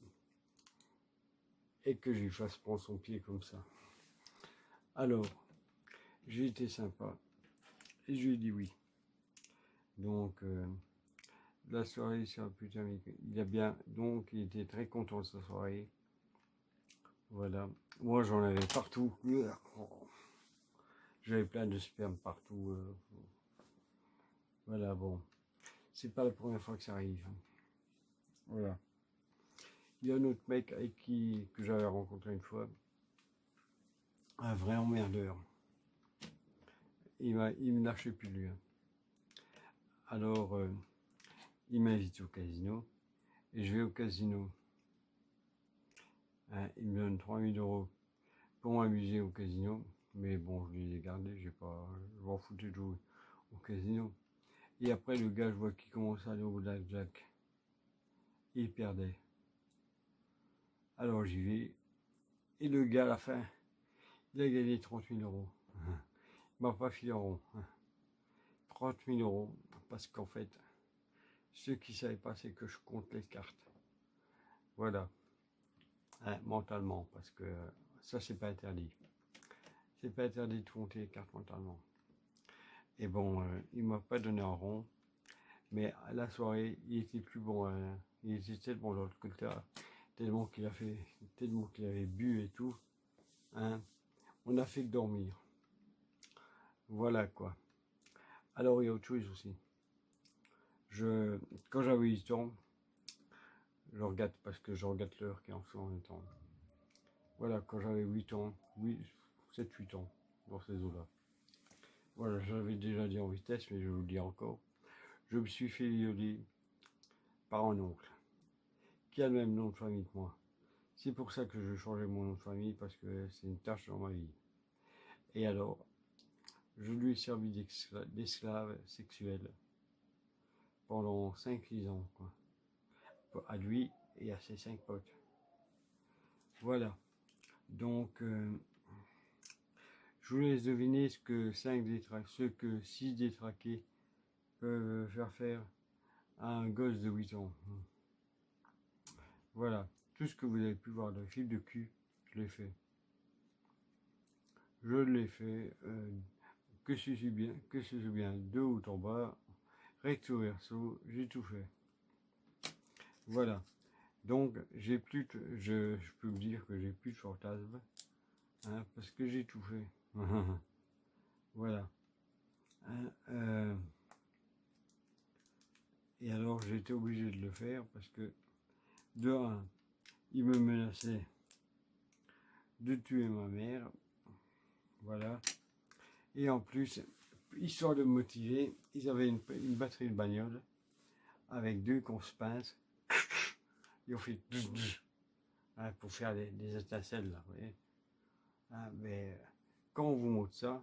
et que je lui fasse prendre son pied comme ça. Alors, j'ai été sympa et je lui ai dit oui. Donc, la soirée, c'est un putain, il a bien, donc il était très content de sa soirée. Voilà. Moi, j'en avais partout. J'avais plein de sperme partout. Voilà, bon. C'est pas la première fois que ça arrive. Voilà. Il y a un autre mec avec que j'avais rencontré une fois. Un vrai emmerdeur. Il me lâchait plus lui. Alors, il m'invite au casino. Et je vais au casino. Il me donne 3000 € pour m'amuser au casino. Mais bon, je les ai gardés. Je m'en foutais de jouer au casino. Et après, le gars, je vois qu'il commence à aller au blackjack. Il perdait. Alors j'y vais. Et le gars, à la fin, il a gagné 30 000 €. Il m'a pas filé en rond. 30 000 €. Parce qu'en fait, ce qui ne savaient pas, c'est que je compte les cartes. Voilà. Mentalement. Parce que ça, c'est pas interdit. C'est pas interdit de compter les cartes mentalement. Et bon, il m'a pas donné en rond. Mais à la soirée, il était plus bon. Il était tellement dans le culture, tellement qu'il avait bu et tout. On a fait que dormir. Voilà quoi. Alors il y a autre chose aussi. Quand j'avais 8 ans, je regarde parce que je regarde l'heure qui est en ce moment temps. Voilà, quand j'avais 8 ans, 7-8 ans, dans ces eaux-là. Voilà, j'avais déjà dit en vitesse, mais je vous le dis encore. Je me suis fait violer par un oncle, qui a le même nom de famille que moi. C'est pour ça que je changeais mon nom de famille, parce que c'est une tâche dans ma vie. Et alors, je lui ai servi d'esclave sexuel pendant 5-6 ans, quoi. À lui et à ses 5 potes. Voilà. Donc, je vous laisse deviner ce que 6 détraqués peuvent faire à un gosse de 8 ans. Voilà. Tout ce que vous avez pu voir de fil de cul, je l'ai fait. Je l'ai fait, que ce soit bien de haut en bas, recto verso, j'ai tout fait. Voilà. Donc, je peux vous dire que j'ai plus de fantasmes, parce que j'ai tout fait. Voilà. Et alors, j'ai été obligé de le faire parce que, de un, il me menaçait de tuer ma mère. Voilà. Et en plus, histoire de me motiver, ils avaient une batterie de bagnole avec 2 qu'on se pince. Ils ont fait pour faire des étincelles là, vous voyez. Mais quand on vous montre ça,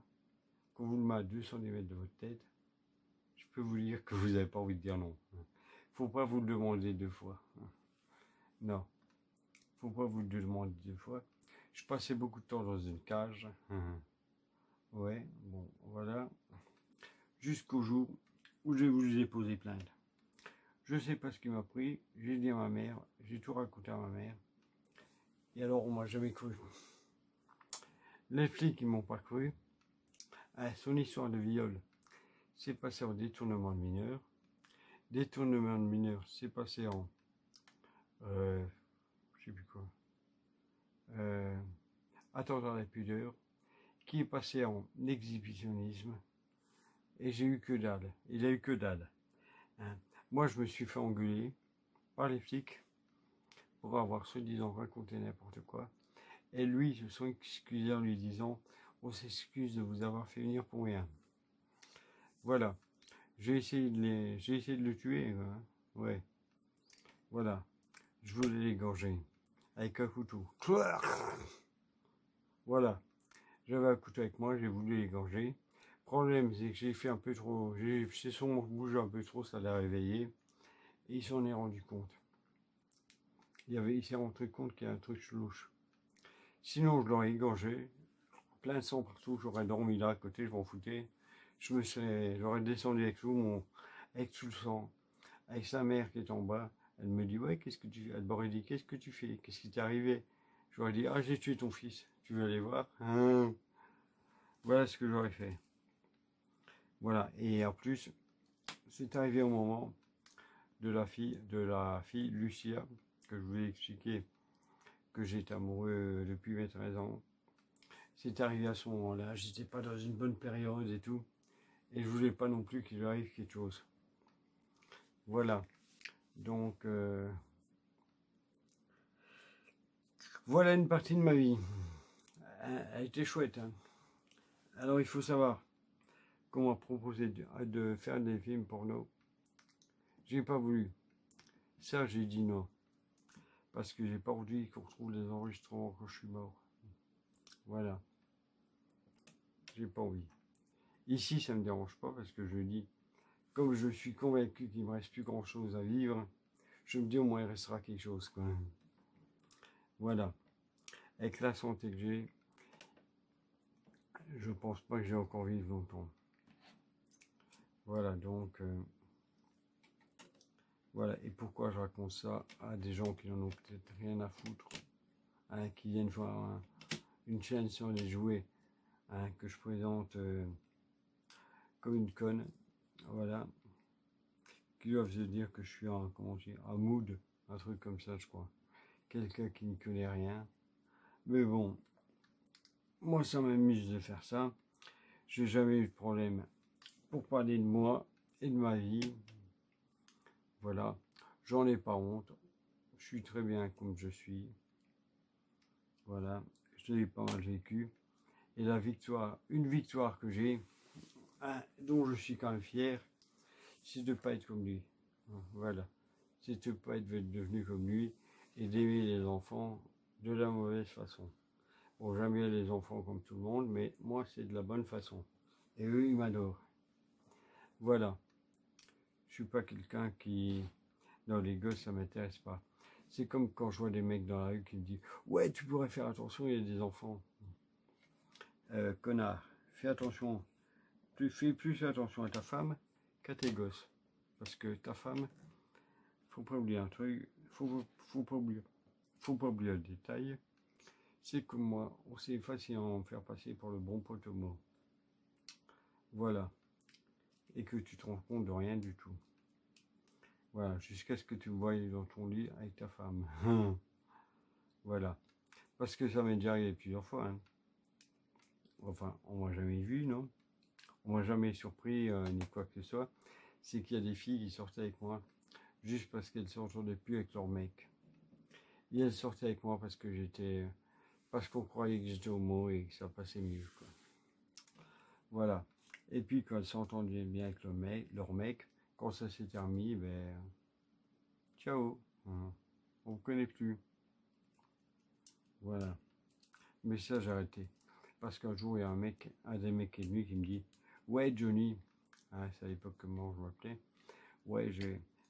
quand vous le mettez à 2 cm de votre tête, je peux vous dire que vous n'avez pas envie de dire non. Faut pas vous le demander 2 fois. Non. Faut pas vous le demander 2 fois. Je passais beaucoup de temps dans une cage. Ouais, bon, voilà. Jusqu'au jour où je vous ai posé plainte. Je sais pas ce qui m'a pris. J'ai dit à ma mère, j'ai tout raconté à ma mère. Et alors, on m'a jamais cru. Les flics, ils m'ont pas cru. Son histoire de viol, c'est passé en détournement de mineurs. Détournement de mineurs, c'est passé en... je sais plus quoi. Attentat à la pudeur, qui est passé en exhibitionnisme. Et j'ai eu que dalle. Il a eu que dalle. Moi, je me suis fait engueuler par les flics pour avoir soi-disant raconté n'importe quoi. Et lui, se sont excusés en lui disant « On s'excuse de vous avoir fait venir pour rien. » Voilà. J'ai essayé de le tuer. Ouais. Voilà. Je voulais l'égorger. Avec un couteau. Voilà. J'avais un couteau avec moi, j'ai voulu l'égorger. Le problème, c'est que j'ai fait un peu trop... J'ai son bouger un peu trop, ça l'a réveillé. Et il s'en est rendu compte. Il s'est rendu compte qu'il y a un truc louche. Sinon, je l'aurais égorgé. Plein de sang partout, j'aurais dormi là à côté, je m'en foutais. J'aurais descendu avec tout le sang. Avec sa mère qui est en bas. Elle me dit, ouais, qu'est-ce que tu fais? Elle m'aurait dit, qu'est-ce que tu fais? Qu'est-ce qui t'est arrivé? J'aurais dit, ah, j'ai tué ton fils. Tu veux aller voir? Voilà ce que j'aurais fait. Voilà. Et en plus, c'est arrivé au moment de la fille Lucia, que je vous ai expliqué, que j'étais amoureux depuis mes 13 ans. C'est arrivé à ce moment-là, j'étais pas dans une bonne période et tout. Et je voulais pas non plus qu'il lui arrive quelque chose. Voilà. Donc, voilà une partie de ma vie. Elle était chouette. Hein. Alors, il faut savoir qu'on m'a proposé de faire des films porno. J'ai pas voulu. Ça, j'ai dit non. Parce que j'ai pas envie qu'on retrouve les enregistrements quand je suis mort. Voilà. J'ai pas envie. Ici, ça me dérange pas parce que je dis, comme je suis convaincu qu'il me reste plus grand chose à vivre, je me dis au moins il restera quelque chose, quoi. Voilà. Avec la santé que j'ai, je pense pas que j'ai encore vivre longtemps. Voilà, donc, voilà. Et pourquoi je raconte ça à des gens qui n'en ont peut-être rien à foutre, hein, qui viennent voir une chaîne sur les jouets, hein, que je présente comme une conne, voilà, qui doivent se dire que je suis un, comment dire, un mood, un truc comme ça, je crois. Quelqu'un qui ne connaît rien. Mais bon, moi ça m'amuse de faire ça. J'ai jamais eu de problème pour parler de moi et de ma vie. Voilà, j'en ai pas honte. Je suis très bien comme je suis. Voilà, je l'ai pas mal vécu. Et la victoire, une victoire que j'ai, hein, dont je suis quand même fier, c'est de ne pas être comme lui. Voilà, c'est de ne pas être devenu comme lui et d'aimer les enfants de la mauvaise façon. Bon, j'aime bien les enfants comme tout le monde, mais moi, c'est de la bonne façon. Et eux, ils m'adorent. Voilà. Je suis pas quelqu'un qui... Non, les gosses, ça m'intéresse pas. C'est comme quand je vois des mecs dans la rue qui me disent « Ouais, tu pourrais faire attention, il y a des enfants. » Connard, fais attention. Tu fais plus attention à ta femme qu'à tes gosses. Parce que ta femme, faut pas oublier un truc, faut pas oublier le détail. C'est comme moi, c'est facile à me faire passer pour le bon potomo. Voilà. Et que tu te rends compte de rien du tout. Voilà, jusqu'à ce que tu me voies dans ton lit avec ta femme. Voilà. Parce que ça m'est déjà arrivé plusieurs fois. Hein. Enfin, on m'a jamais vu, non? On m'a jamais surpris, ni quoi que ce soit. C'est qu'il y a des filles qui sortaient avec moi juste parce qu'elles s'entendaient plus avec leur mec. Et elles sortaient avec moi parce que j'étais... Parce qu'on croyait que j'étais homo et que ça passait mieux, quoi. Voilà. Et puis quand elles s'entendaient bien avec leur mec, quand ça s'est terminé, ben... Ciao. On ne connaît plus. Voilà. Mais ça, j'ai arrêté. Parce qu'un jour, il y a un des mecs qui est venu qui me dit « Ouais, Johnny. Hein, » c'est à l'époque comment je m'appelais. « Ouais,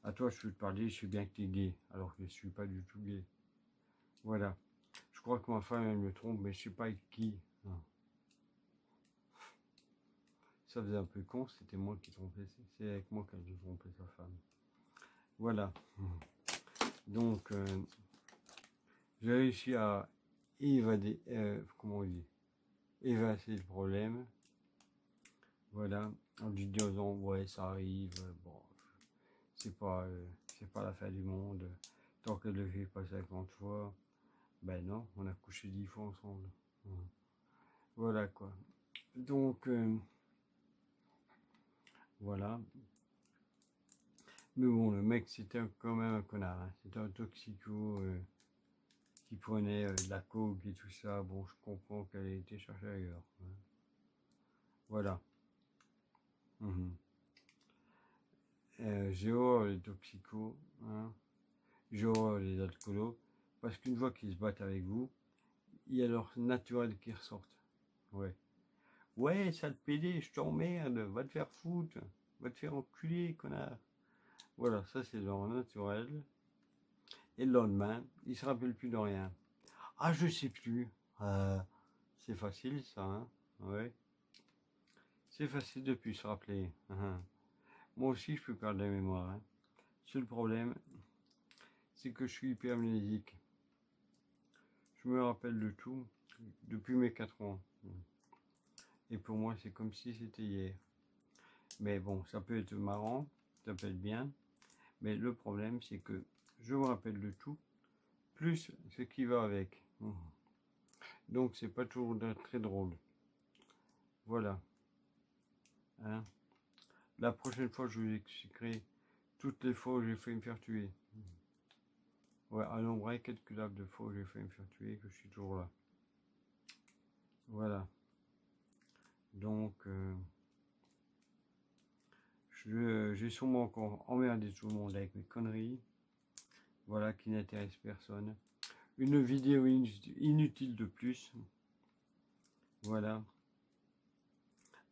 à toi, je peux te parler, je suis bien que tu es gay. » Alors que je ne suis pas du tout gay. Voilà. Je crois que ma femme, elle me trompe, mais je ne sais pas avec qui. Non. Ça faisait un peu con, c'était moi qui trompais. C'est avec moi qu'elle a trompé sa femme. Voilà. Donc, j'ai réussi à évader, comment on dit, évacuer le problème. Voilà, en lui disant, ouais, ça arrive, bon, c'est pas la fin du monde. Tant qu'elle le fait pas 50 fois, ben non, on a couché 10 fois ensemble. Voilà quoi. Donc, voilà. Mais bon, le mec, c'était quand même un connard. Hein. C'était un toxico qui prenait de la coke et tout ça. Bon, je comprends qu'elle ait été cherchée ailleurs. Hein. Voilà. J'ai horreur les toxicos. Hein. J'ai horreur les alcoolos. Parce qu'une fois qu'ils se battent avec vous, il y a leur naturel qui ressortent. Ouais. Ouais, sale pédé, je t'emmerde, va te faire foutre, va te faire enculer, connard. Voilà, ça c'est leur naturel. Et le lendemain, ils se rappellent plus de rien. Ah, je sais plus. C'est facile ça, hein. Ouais. C'est facile de plus se rappeler. Moi aussi, je peux perdre la mémoire. Hein. Seul problème, c'est que je suis hypermnésique. Je me rappelle de tout depuis mes 4 ans. Et pour moi, c'est comme si c'était hier. Mais bon, ça peut être marrant, ça peut être bien. Mais le problème, c'est que je me rappelle de tout, plus ce qui va avec. Donc c'est pas toujours très drôle. Voilà. Hein. La prochaine fois, je vous expliquerai toutes les fois où j'ai failli me faire tuer. Ouais, un nombre incalculable de fois où j'ai failli me faire tuer, que je suis toujours là. Voilà. Donc, j'ai sûrement encore emmerdé tout le monde avec mes conneries. Voilà, qui n'intéressent personne. Une vidéo inutile de plus. Voilà.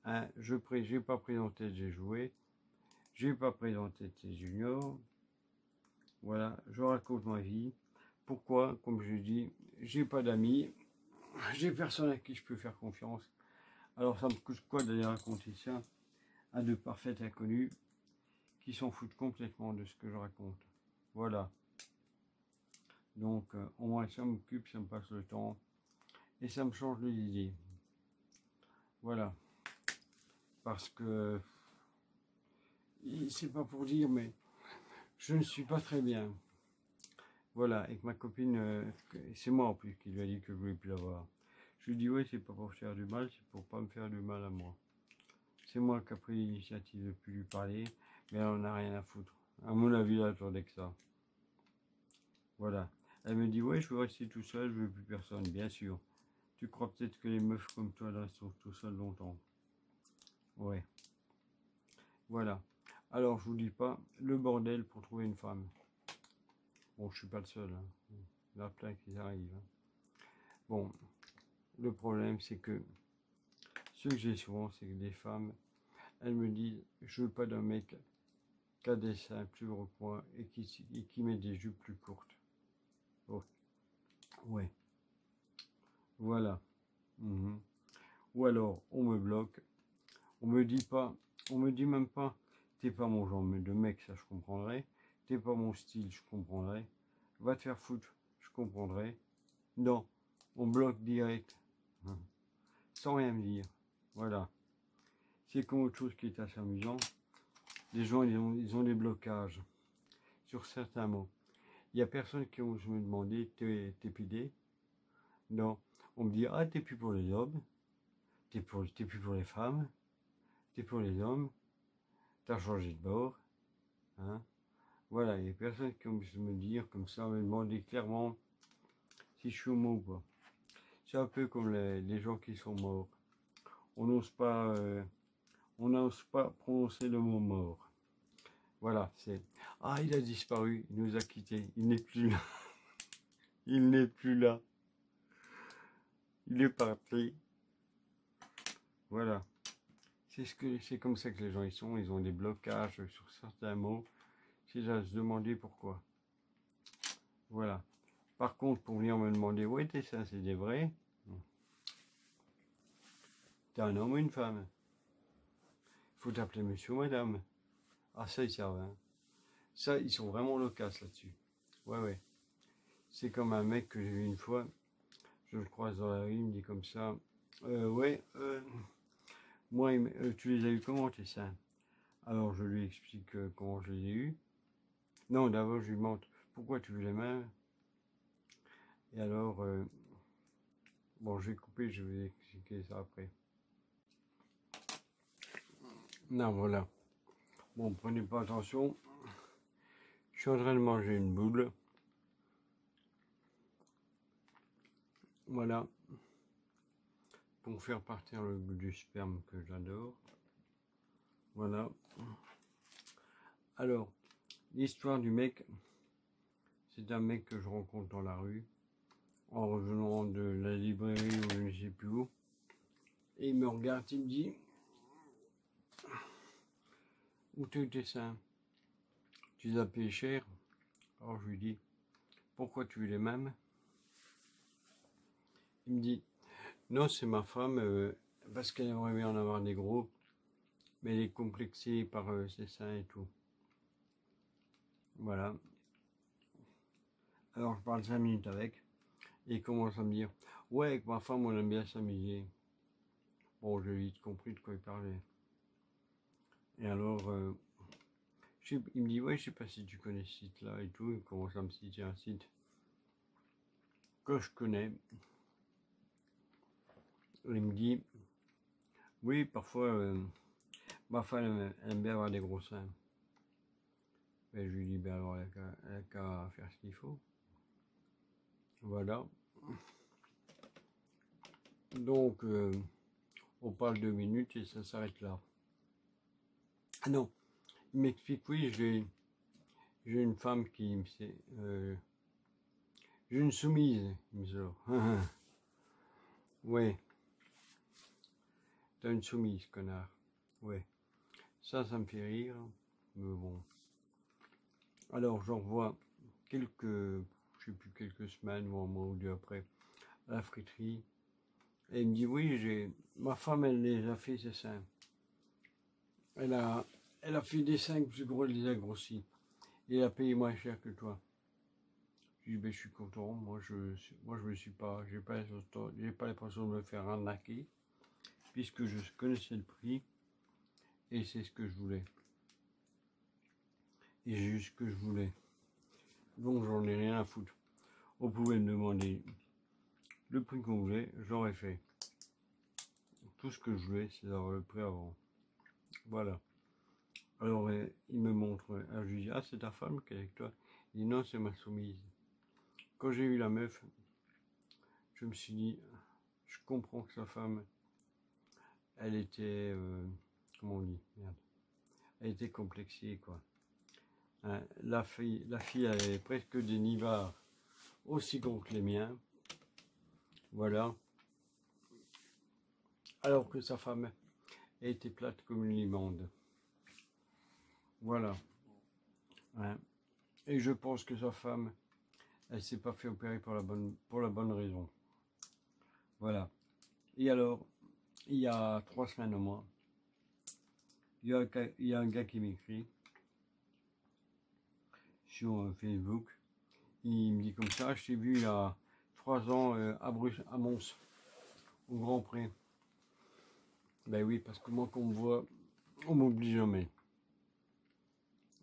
Hein, j'ai pas présenté j'ai joué. J'ai pas présenté tes juniors. Voilà, je raconte ma vie. Pourquoi, comme je dis, j'ai pas d'amis. J'ai personne à qui je peux faire confiance. Alors ça me coûte quoi d'aller raconter ça à de parfaits inconnus qui s'en foutent complètement de ce que je raconte. Voilà. Donc au moins ça m'occupe, ça me passe le temps et ça me change les idées. Voilà. Parce que c'est pas pour dire, mais je ne suis pas très bien. Voilà, avec ma copine, c'est moi en plus qui lui a dit que je voulais plus la voir. Je lui ai dit ouais, c'est pas pour faire du mal, c'est pour pas me faire du mal à moi. C'est moi qui ai pris l'initiative de plus lui parler, mais elle en a rien à foutre. À mon avis, elle attendait que ça. Voilà. Elle me dit ouais, je veux rester tout seul, je veux plus personne, bien sûr. Tu crois peut-être que les meufs comme toi restent tout seuls longtemps. Ouais. Voilà. Alors, je vous dis pas le bordel pour trouver une femme. Bon, je suis pas le seul. Hein. Il y en a plein qui arrivent. Hein. Bon, le problème, c'est que ce que j'ai souvent, c'est que des femmes, elles me disent, je veux pas d'un mec qui a des seins plus gros que moi et qui met des jupes plus courtes. Oh. Ouais. Voilà. Ou alors, on me bloque. On me dit même pas, t'es pas mon genre de mec, ça je comprendrais. T'es pas mon style, je comprendrais. Va te faire foutre, je comprendrais. Non, on bloque direct. Sans rien me dire. Voilà. C'est comme autre chose qui est assez amusant. Les gens, ils ont des blocages sur certains mots. Il y a personne qui ose me demander, t'es pédé? Non. On me dit, ah, t'es plus pour les hommes. T'es plus pour les femmes. T'es pour les hommes. T'as changé de bord. Hein? Voilà, il y a personne qui ose me dire comme ça, me demander clairement si je suis homo ou pas. C'est un peu comme les gens qui sont morts. On n'ose pas prononcer le mot mort. Voilà, c'est ah, il a disparu, il nous a quittés, il n'est plus là. Il n'est plus là. Il est parti. Voilà. C'est comme ça que les gens ils ont des blocages sur certains mots. C'est à se demander pourquoi. Voilà. Par contre, pour venir me demander, ouais, t'es ça, c'est des vrais. T'es un homme ou une femme? Faut t'appeler monsieur ou madame. Ah, ça, ils savent. Hein. Ça, ils sont vraiment loquaces là-dessus. Ouais, ouais. C'est comme un mec que j'ai vu une fois. Je le croise dans la rue, il me dit comme ça. Ouais, moi, tu les as eu comment tes seins? Alors, je lui explique comment je les ai eus. Non, d'abord, je lui demande pourquoi tu veux les mêmes. Et alors, bon, je vais couper, je vais expliquer ça après. Non, voilà. Bon, prenez pas attention. Je suis en train de manger une boule. Voilà. Pour faire partir le goût du sperme que j'adore. Voilà. Alors, l'histoire du mec, c'est un mec que je rencontre dans la rue, en revenant de la librairie ou je ne sais plus où. Et il me regarde, il me dit, où t'as eu tes seins? Tu les as payés cher? Alors je lui dis, pourquoi tu veux les mêmes? Il me dit, non, c'est ma femme, parce qu'elle aimerait bien en avoir des gros, mais elle est complexée par ses seins et tout. Voilà. Alors je parle 5 minutes avec, et il commence à me dire, ouais, avec ma femme, on aime bien s'amuser. Bon, j'ai vite compris de quoi il parlait. Et alors, il me dit, ouais, je sais pas si tu connais ce site-là et tout, il commence à me citer un site. que je connais. Il me dit, oui, parfois, ma femme elle aime bien avoir des gros seins. Et je lui dis, ben alors, elle a qu'à faire ce qu'il faut. Voilà. Donc, on parle 2 minutes et ça s'arrête là. Ah non, il m'explique, oui, j'ai une femme qui me sait... j'ai une soumise, il me sort. Ouais. T'as une soumise, connard. Ouais. Ça me fait rire. Mais bon. Alors, j'en revois quelques, je sais plus, quelques semaines ou un mois ou deux après, à la friterie. Et il me dit, oui, ma femme, elle les a fait, ses seins. Elle a fait des seins plus gros, elle les a grossis. Et elle a payé moins cher que toi. Je dis, ben, je suis content. Moi, je me suis pas, j'ai pas l'impression de me faire arnaquer, puisque je connaissais le prix. Et c'est ce que je voulais. Et j'ai eu ce que je voulais. Donc, j'en ai rien à foutre. On pouvait me demander le prix qu'on voulait, j'aurais fait. Tout ce que je voulais, c'est d'avoir le prix avant. Voilà. Alors, il me montre. Alors, je lui dis, ah, c'est ta femme qui est avec toi? Il dit, non, c'est ma soumise. Quand j'ai eu la meuf, je me suis dit, je comprends que sa femme, elle était, comment on dit, merde, elle était complexiée, quoi. Hein, la fille, elle avait presque des nibards aussi gros que les miens. Voilà. Alors que sa femme était plate comme une limande. Voilà. Hein. Et je pense que sa femme, elle s'est pas fait opérer pour la bonne raison. Voilà. Et alors, il y a 3 semaines au moins, il y a un gars qui m'écrit sur Facebook. Il me dit comme ça, je t'ai vu il y a 3 ans à Mons, au Grand Pré. Ben oui, parce que moi, qu'on me voit, on m'oublie jamais.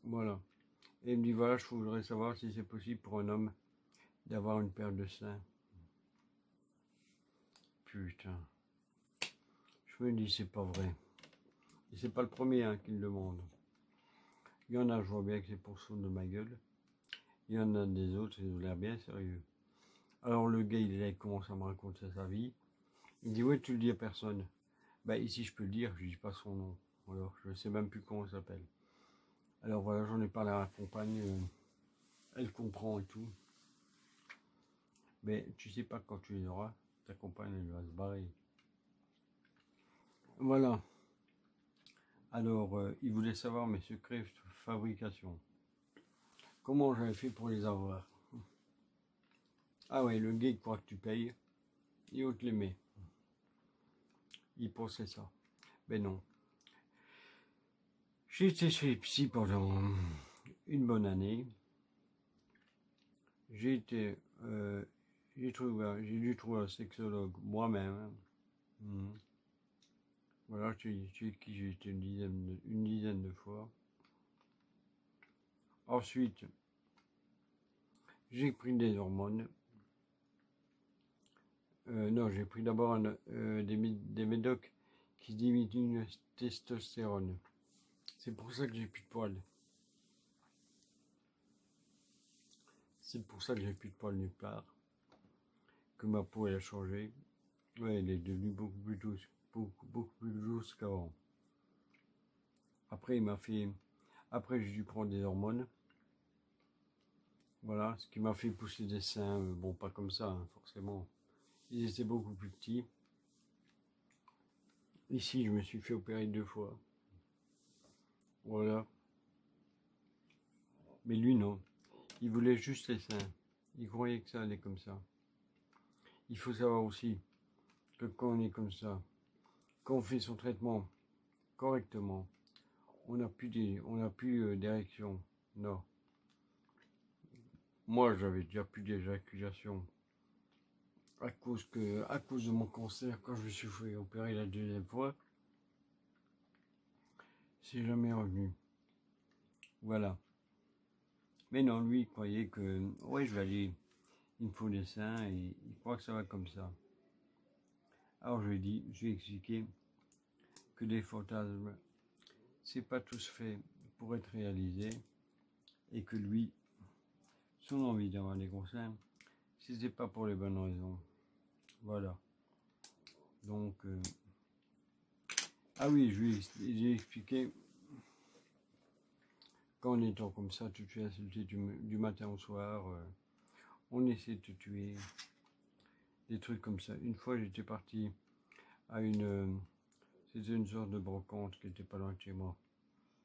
Voilà. Et il me dit, voilà, je voudrais savoir si c'est possible pour un homme d'avoir une paire de seins. Putain. Je me dis, c'est pas vrai. Et c'est pas le premier hein, qui le demande. Il y en a, je vois bien que c'est pour se foutre de ma gueule. Il y en a des autres, ils ont l'air bien sérieux. Alors le gars, il commence à me raconter sa vie. Il dit, ouais, tu le dis à personne. Bah ici, je peux le dire, je dis pas son nom. Alors, je sais même plus comment il s'appelle. Alors voilà, j'en ai parlé à la compagne. Elle comprend et tout. Mais tu sais pas quand tu les auras, ta compagne, elle va se barrer. Voilà. Alors, il voulait savoir mes secrets de fabrication. Comment j'avais fait pour les avoir? Ah ouais, le gars, il croit que tu payes, et on te les met. Il pensait ça. Ben non. J'ai été chez psy pendant une bonne année. J'ai dû trouver un sexologue moi-même. Voilà, chez qui j'ai été une dizaine de fois. Ensuite, j'ai pris des hormones. Non, j'ai pris d'abord des médocs qui diminuent la testostérone. C'est pour ça que j'ai plus de poils. C'est pour ça que j'ai plus de poils nulle part. Que ma peau elle a changé. Ouais, elle est devenue beaucoup plus douce. Beaucoup plus douce qu'avant. Après, Après, j'ai dû prendre des hormones. Voilà, ce qui m'a fait pousser des seins. Bon, pas comme ça, hein, forcément. Ils étaient beaucoup plus petits. Ici, je me suis fait opérer 2 fois. Voilà. Mais lui, non. Il voulait juste les seins. Il croyait que ça allait comme ça. Il faut savoir aussi que quand on est comme ça, quand on fait son traitement correctement, on n'a plus d'érection. Non. Moi, j'avais déjà plus d'éjaculation. À cause de mon cancer, quand je me suis fait opérer la 2e fois, c'est jamais revenu. Voilà. Mais non, lui, il croyait que, ouais, je vais aller. il me faut des seins et il croit que ça va comme ça. Alors je lui ai dit, je lui ai expliqué que les fantasmes, c'est pas tous fait pour être réalisé et que lui, son envie d'avoir des gros seins, c'était pas pour les bonnes raisons. Voilà. Donc, ah oui, j'ai expliqué qu'en étant comme ça, tu te fais insulter du matin au soir, on essaie de te tuer, des trucs comme ça. Une fois, j'étais parti à c'était une sorte de brocante qui était pas loin de chez moi.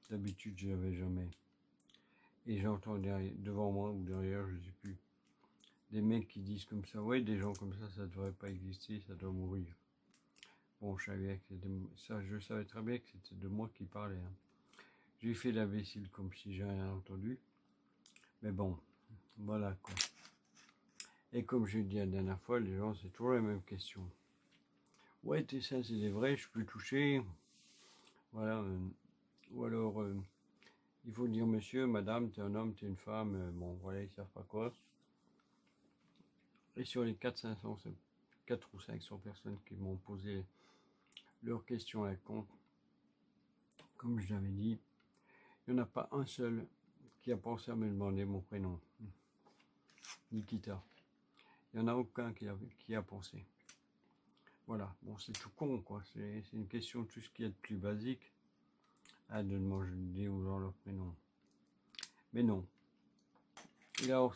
D'habitude, je l'avais jamais. Et j'entends devant moi ou derrière, je sais plus, des mecs qui disent comme ça, ouais, des gens comme ça devrait pas exister, ça doit mourir. Bon, je savais très bien que c'était de moi qui parlait. Hein. J'ai fait l'imbécile comme si j'ai rien entendu. Mais bon, voilà quoi. Et comme je l'ai dit la dernière fois, les gens, c'est toujours la même question. Ouais, tes seins, c'est des vrais, je peux toucher. Voilà. Ou alors, il faut dire monsieur, madame, t'es un homme, t'es une femme. Bon, voilà, ils savent pas quoi. Et sur les 4 ou 500 personnes qui m'ont posé leurs questions à la con, comme je l'avais dit, il n'y en a pas un seul qui a pensé à me demander mon prénom. Nikita. Il n'y en a aucun qui a pensé. Voilà, bon, c'est tout con, quoi. C'est une question de tout ce qu'il y a de plus basique à de demander aux gens leur prénom. Mais non. Et alors,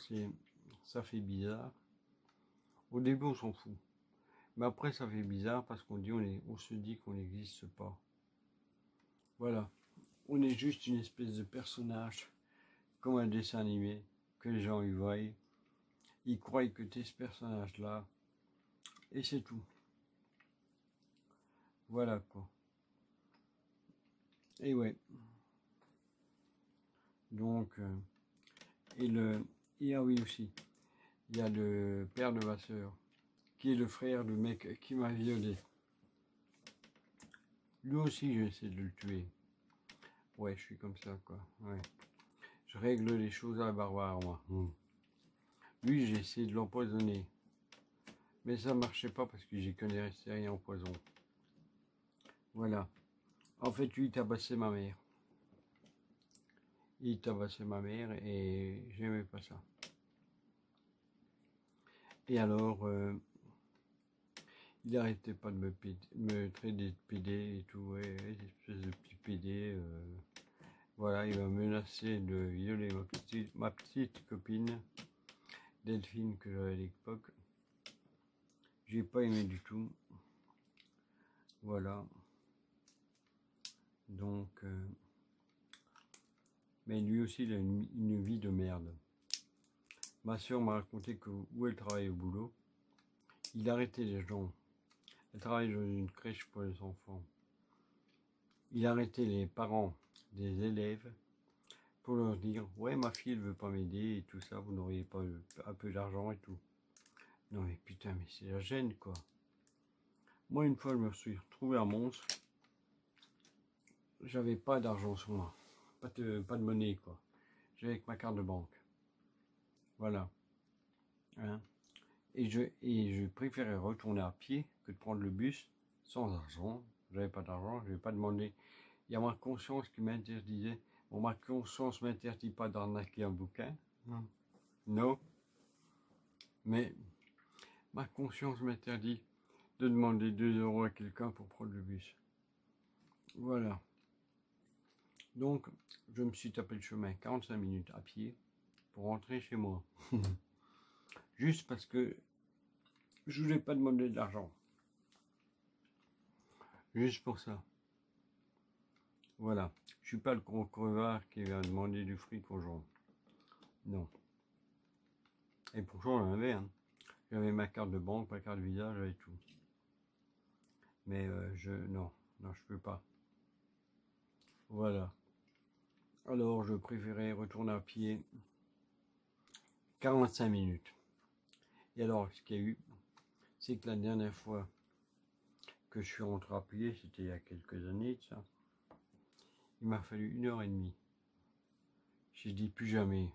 ça fait bizarre. Au début, on s'en fout. Mais après, ça fait bizarre parce on se dit qu'on n'existe pas. Voilà. On est juste une espèce de personnage, comme un dessin animé, que les gens y voient. Ils croient que tu es ce personnage-là. Et c'est tout. Voilà, quoi. Et ouais. Donc, ah oui aussi, il y a le père de ma soeur, qui est le frère du mec qui m'a violé. Lui aussi, j'essaie de le tuer. Ouais, je suis comme ça, quoi. Ouais. Je règle les choses à la barbare, moi. Lui, j'ai essayé de l'empoisonner. Mais ça marchait pas parce que j'y connaissais rien au poison. Voilà. En fait, lui, il tabassait ma mère. Il tabassait ma mère et j'aimais pas ça. Et alors, il arrêtait pas de me traiter de pédé et tout, ouais, espèce de petit pédé. Voilà, il m'a menacé de violer ma petite copine, Delphine, que j'avais à l'époque. J'ai pas aimé du tout. Voilà. Donc, mais lui aussi, il a une vie de merde. Ma soeur m'a raconté que où elle travaille au boulot, il arrêtait les gens. Elle travaille dans une crèche pour les enfants. Il arrêtait les parents des élèves pour leur dire « Ouais, ma fille, elle veut pas m'aider et tout ça, vous n'auriez pas un peu d'argent et tout. » Non mais putain, mais c'est la gêne, quoi. Moi, une fois, je me suis retrouvé un monstre. J'avais pas d'argent sur moi. Pas de monnaie, quoi. J'avais que ma carte de banque. Voilà. Hein. Et je préférais retourner à pied que de prendre le bus sans argent. J'avais pas d'argent, je n'avais pas demandé. Il y a ma conscience qui m'interdisait. Bon, ma conscience m'interdit pas d'arnaquer un bouquin. Non. Mais ma conscience m'interdit de demander 2 € à quelqu'un pour prendre le bus. Voilà. Donc, je me suis tapé le chemin 45 minutes à pied pour rentrer chez moi. Juste parce que je voulais pas demander de l'argent. Juste pour ça. Voilà. Je suis pas le gros crevard qui va demander du fric aux gens. Non. Et pourtant, j'en avais. Hein. J'avais ma carte de banque, ma carte de visa, j'avais tout. Mais non, je peux pas. Voilà. Alors, je préférais retourner à pied 45 minutes. Et alors, ce qu'il y a eu, c'est que la dernière fois que je suis rentré à pied, c'était il y a quelques années, ça, il m'a fallu 1 h 30. J'ai dit plus jamais.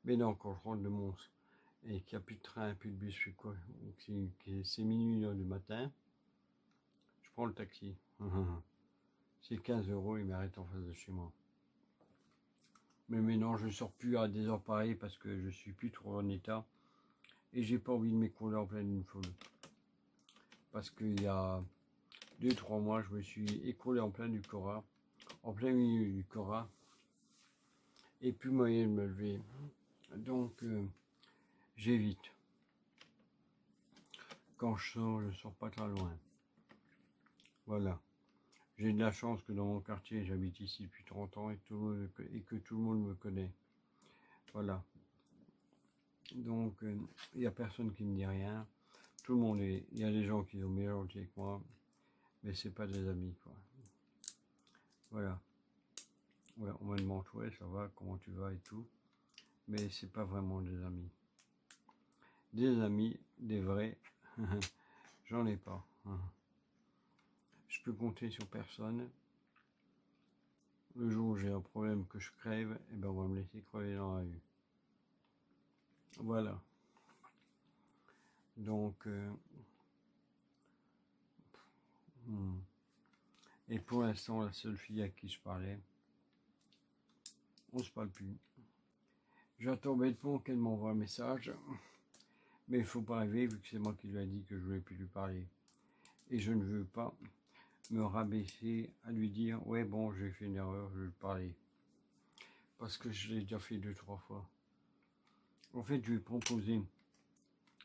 Mais non, quand je rentre de Mons et qu'il n'y a plus de train, plus de bus, je sais quoi, c'est minuit 1h du matin, je prends le taxi. C'est 15 €, il m'arrête en face de chez moi. Mais maintenant, je ne sors plus à des heures pareilles parce que je suis plus trop en état et j'ai pas envie de m'écrouler en pleine foule. Parce qu'il y a 2-3 mois, je me suis écroulé en plein milieu du Cora, et plus moyen de me lever. Donc, j'évite. Quand je sors pas très loin. Voilà. J'ai de la chance que dans mon quartier, j'habite ici depuis 30 ans et que tout le monde me connaît. Voilà. Donc, il n'y a personne qui me dit rien. Tout le monde il y a des gens qui sont meilleurs gentils que moi, mais c'est pas des amis, quoi. Voilà. Ouais, on me demande, ouais, ça va, comment tu vas et tout. Mais c'est pas vraiment des amis. Des amis, des vrais, j'en ai pas. Je peux compter sur personne. Le jour où j'ai un problème que je crève, eh ben on va me laisser crever dans la rue. Voilà. Donc, et pour l'instant, la seule fille à qui je parlais, on se parle plus. J'attends bêtement qu'elle m'envoie un message, mais il faut pas rêver vu que c'est moi qui lui ai dit que je voulais plus lui parler. Et je ne veux pas me rabaisser à lui dire ouais bon j'ai fait une erreur, je vais lui parler. Parce que je l'ai déjà fait 2-3 fois. En fait, je lui ai proposé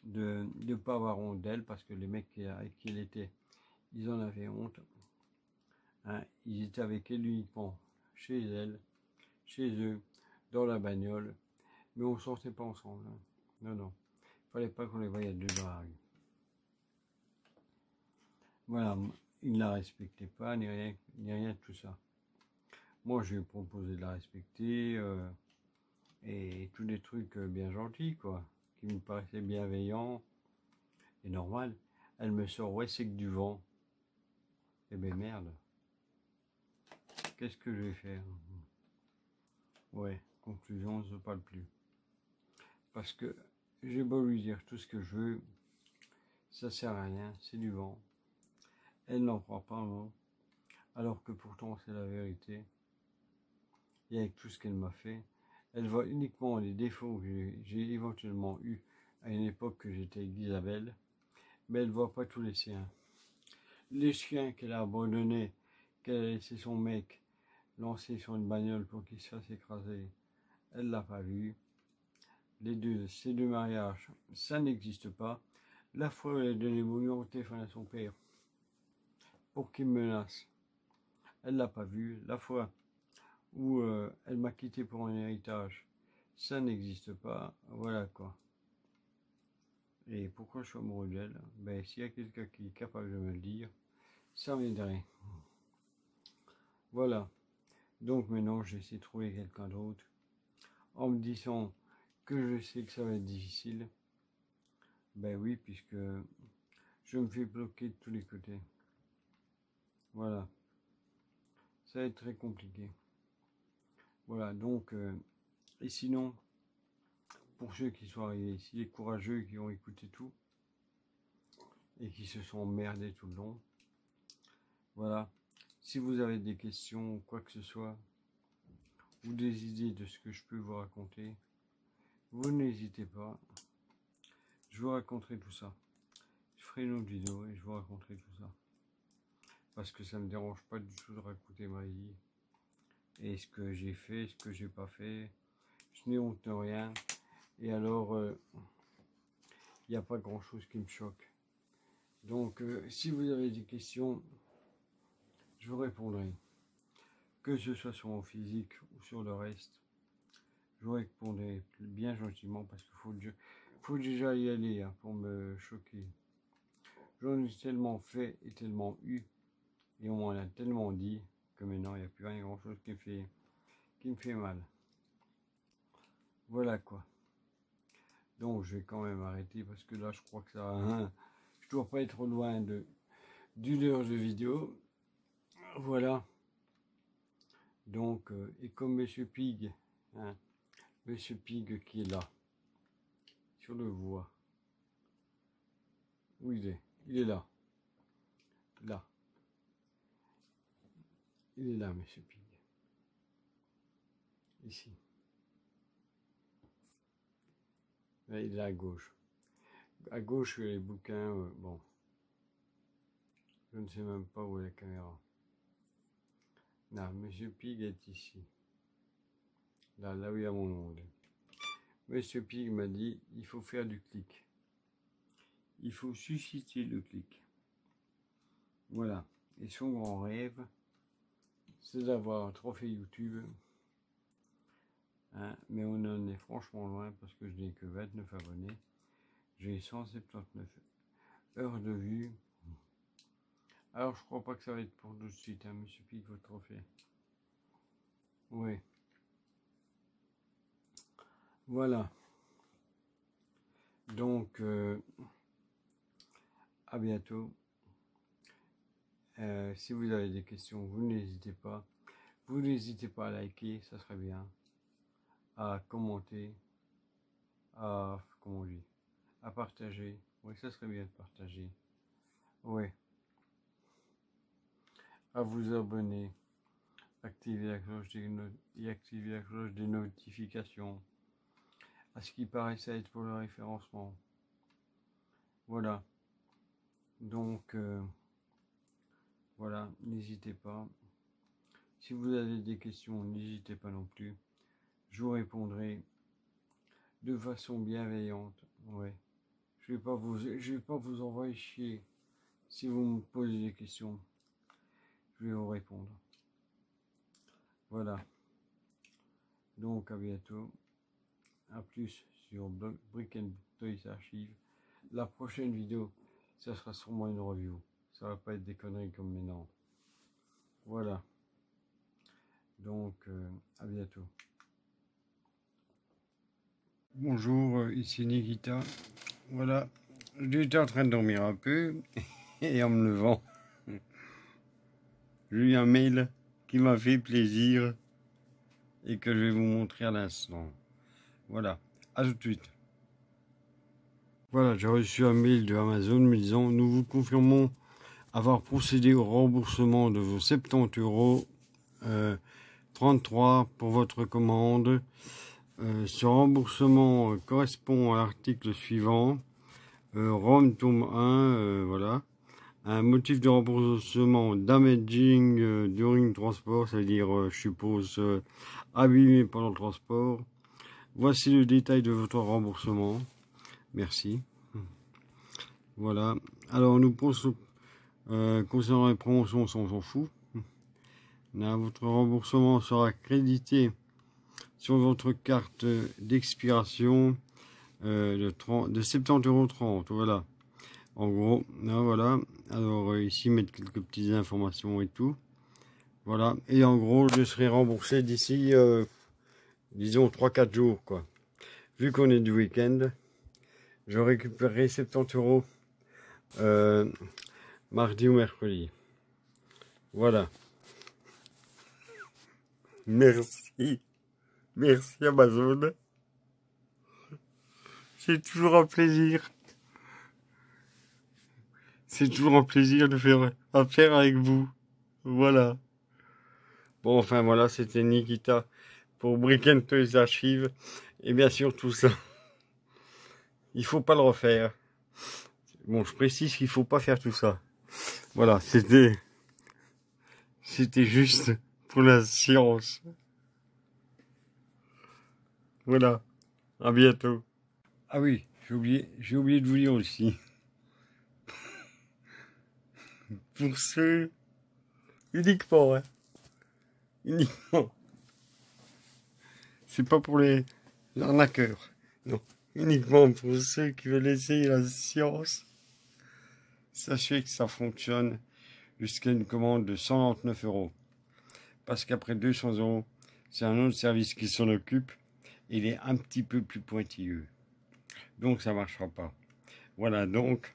de ne pas avoir honte d'elle parce que les mecs avec qui elle était, ils en avaient honte. Hein, ils étaient avec elle uniquement chez elle, chez eux, dans la bagnole, mais on sortait pas ensemble. Hein. Non, non. Fallait pas qu'on les voyait deux dans la rue. Voilà, il ne la respectait pas, ni rien de tout ça. Moi, je lui ai proposé de la respecter, et tous des trucs bien gentils, quoi, qui me paraissaient bienveillants et normal. Elle me sort, ouais, c'est que du vent. Eh ben merde. Qu'est-ce que je vais faire? Ouais, conclusion, on ne se parle plus. Parce que j'ai beau lui dire tout ce que je veux, ça sert à rien, c'est du vent. Elle n'en croit pas un mot, alors que pourtant c'est la vérité. Et avec tout ce qu'elle m'a fait, elle voit uniquement les défauts que j'ai éventuellement eu à une époque que j'étais avec Isabelle, mais elle voit pas tous les siens. Les chiens qu'elle a abandonnés, qu'elle a laissé son mec lancer sur une bagnole pour qu'il se fasse écraser, elle l'a pas vu. Ces deux mariages, ça n'existe pas. La fois où elle a donné mon numéro de téléphone à son père pour qu'il me menace, elle l'a pas vu. La fois où elle m'a quitté pour un héritage, ça n'existe pas. Voilà quoi. Et pourquoi je suis amoureux d'elle? Ben, s'il y a quelqu'un qui est capable de me le dire, ça m'aiderait. Voilà. Donc maintenant, j'essaie de trouver quelqu'un d'autre en me disant que je sais que ça va être difficile. Ben oui, puisque je me fais bloquer de tous les côtés. Voilà. Ça va être très compliqué. Voilà, donc, et sinon, pour ceux qui sont arrivés ici, les courageux qui ont écouté tout, et qui se sont emmerdés tout le long, voilà. Si vous avez des questions ou quoi que ce soit, ou des idées de ce que je peux vous raconter, vous n'hésitez pas. Je vous raconterai tout ça. Je ferai une autre vidéo et je vous raconterai tout ça. Parce que ça ne me dérange pas du tout de raconter ma vie. Et ce que j'ai fait, ce que j'ai pas fait. Je n'ai honte de rien. Et alors, il n'y a pas grand chose qui me choque. Donc, si vous avez des questions, je vous répondrai. Que ce soit sur mon physique ou sur le reste, je vous répondrai bien gentiment parce qu'il faut déjà y aller hein, pour me choquer. J'en ai tellement fait et tellement eu, et on m'en a tellement dit que maintenant il n'y a plus rien grand chose qui me fait mal. Voilà quoi. Donc je vais quand même arrêter parce que là je crois que ça hein, je dois pas être loin d'une heure de vidéo. Voilà. Donc, et comme Monsieur Pig, hein, Monsieur Pig qui est là, si on le voit. Où il est? Il est là. Là. Il est là, Monsieur Pig. Ici. Là, il est à gauche. À gauche, les bouquins, bon. Je ne sais même pas où est la caméra. Là, Monsieur Pig est ici. Là où il y a mon ongle. Monsieur Pig m'a dit, il faut faire du clic. Il faut susciter le clic. Voilà. Et son grand rêve, c'est d'avoir un trophée YouTube. Hein, mais on en est franchement loin parce que je n'ai que 29 abonnés. J'ai 179 heures de vue. Alors je crois pas que ça va être pour tout de suite, hein, Monsieur Pig, votre trophée. Oui. Voilà. Donc, à bientôt. Si vous avez des questions, vous n'hésitez pas. Vous n'hésitez pas à liker, ça serait bien. À commenter. À, comment on dit, à partager. Oui, ça serait bien de partager. Oui. À vous abonner. Activer la cloche des notifications. À ce qui paraît, ça aide pour le référencement. Voilà. Donc, voilà, n'hésitez pas. Si vous avez des questions, n'hésitez pas non plus. Je vous répondrai de façon bienveillante. Ouais. Je vais pas vous envoyer chier. Si vous me posez des questions, je vais vous répondre. Voilà. Donc, à bientôt. À plus sur Brick and Toys Archive. La prochaine vidéo, ça sera sûrement une review. Ça va pas être des conneries comme maintenant. Voilà. Donc, à bientôt. Bonjour, ici Nikita. Voilà. J'étais en train de dormir un peu. Et en me levant, j'ai eu un mail qui m'a fait plaisir. Et que je vais vous montrer à l'instant. Voilà, à tout de suite. Voilà, j'ai reçu un mail de Amazon me disant: nous vous confirmons avoir procédé au remboursement de vos 70 € 33 pour votre commande. Ce remboursement correspond à l'article suivant. Rome tome 1, voilà. Un motif de remboursement damaging during transport, c'est-à-dire, je suppose, abîmé pendant le transport. Voici le détail de votre remboursement. Merci. Voilà. Alors, nous pensons, concernant les promotions, on s'en fout. Là, votre remboursement sera crédité sur votre carte d'expiration de 70,30 €. Voilà. En gros, là, voilà. Alors, ici, mettre quelques petites informations et tout. Voilà. Et en gros, je serai remboursé d'ici... disons 3-4 jours, quoi. Vu qu'on est du week-end, je récupérerai 70 € mardi ou mercredi. Voilà. Merci. Merci Amazon. C'est toujours un plaisir. C'est toujours un plaisir de faire affaire avec vous. Voilà. Bon, enfin voilà, c'était Nikita pour Brick and Toys Archive. Et bien sûr, tout ça, il faut pas le refaire. Bon, je précise qu'il faut pas faire tout ça. Voilà, c'était juste pour la science. Voilà, à bientôt. Ah oui, j'ai oublié de vous dire aussi. Pour ceux, uniquement, hein. Uniquement. C'est pas pour les arnaqueurs. Non. Uniquement pour ceux qui veulent essayer la science. Sachez que ça fonctionne jusqu'à une commande de 199 €. Parce qu'après 200 €, c'est un autre service qui s'en occupe. Il est un petit peu plus pointilleux. Donc ça marchera pas. Voilà, donc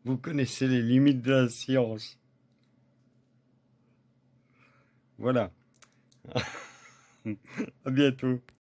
vous connaissez les limites de la science. Voilà. À bientôt.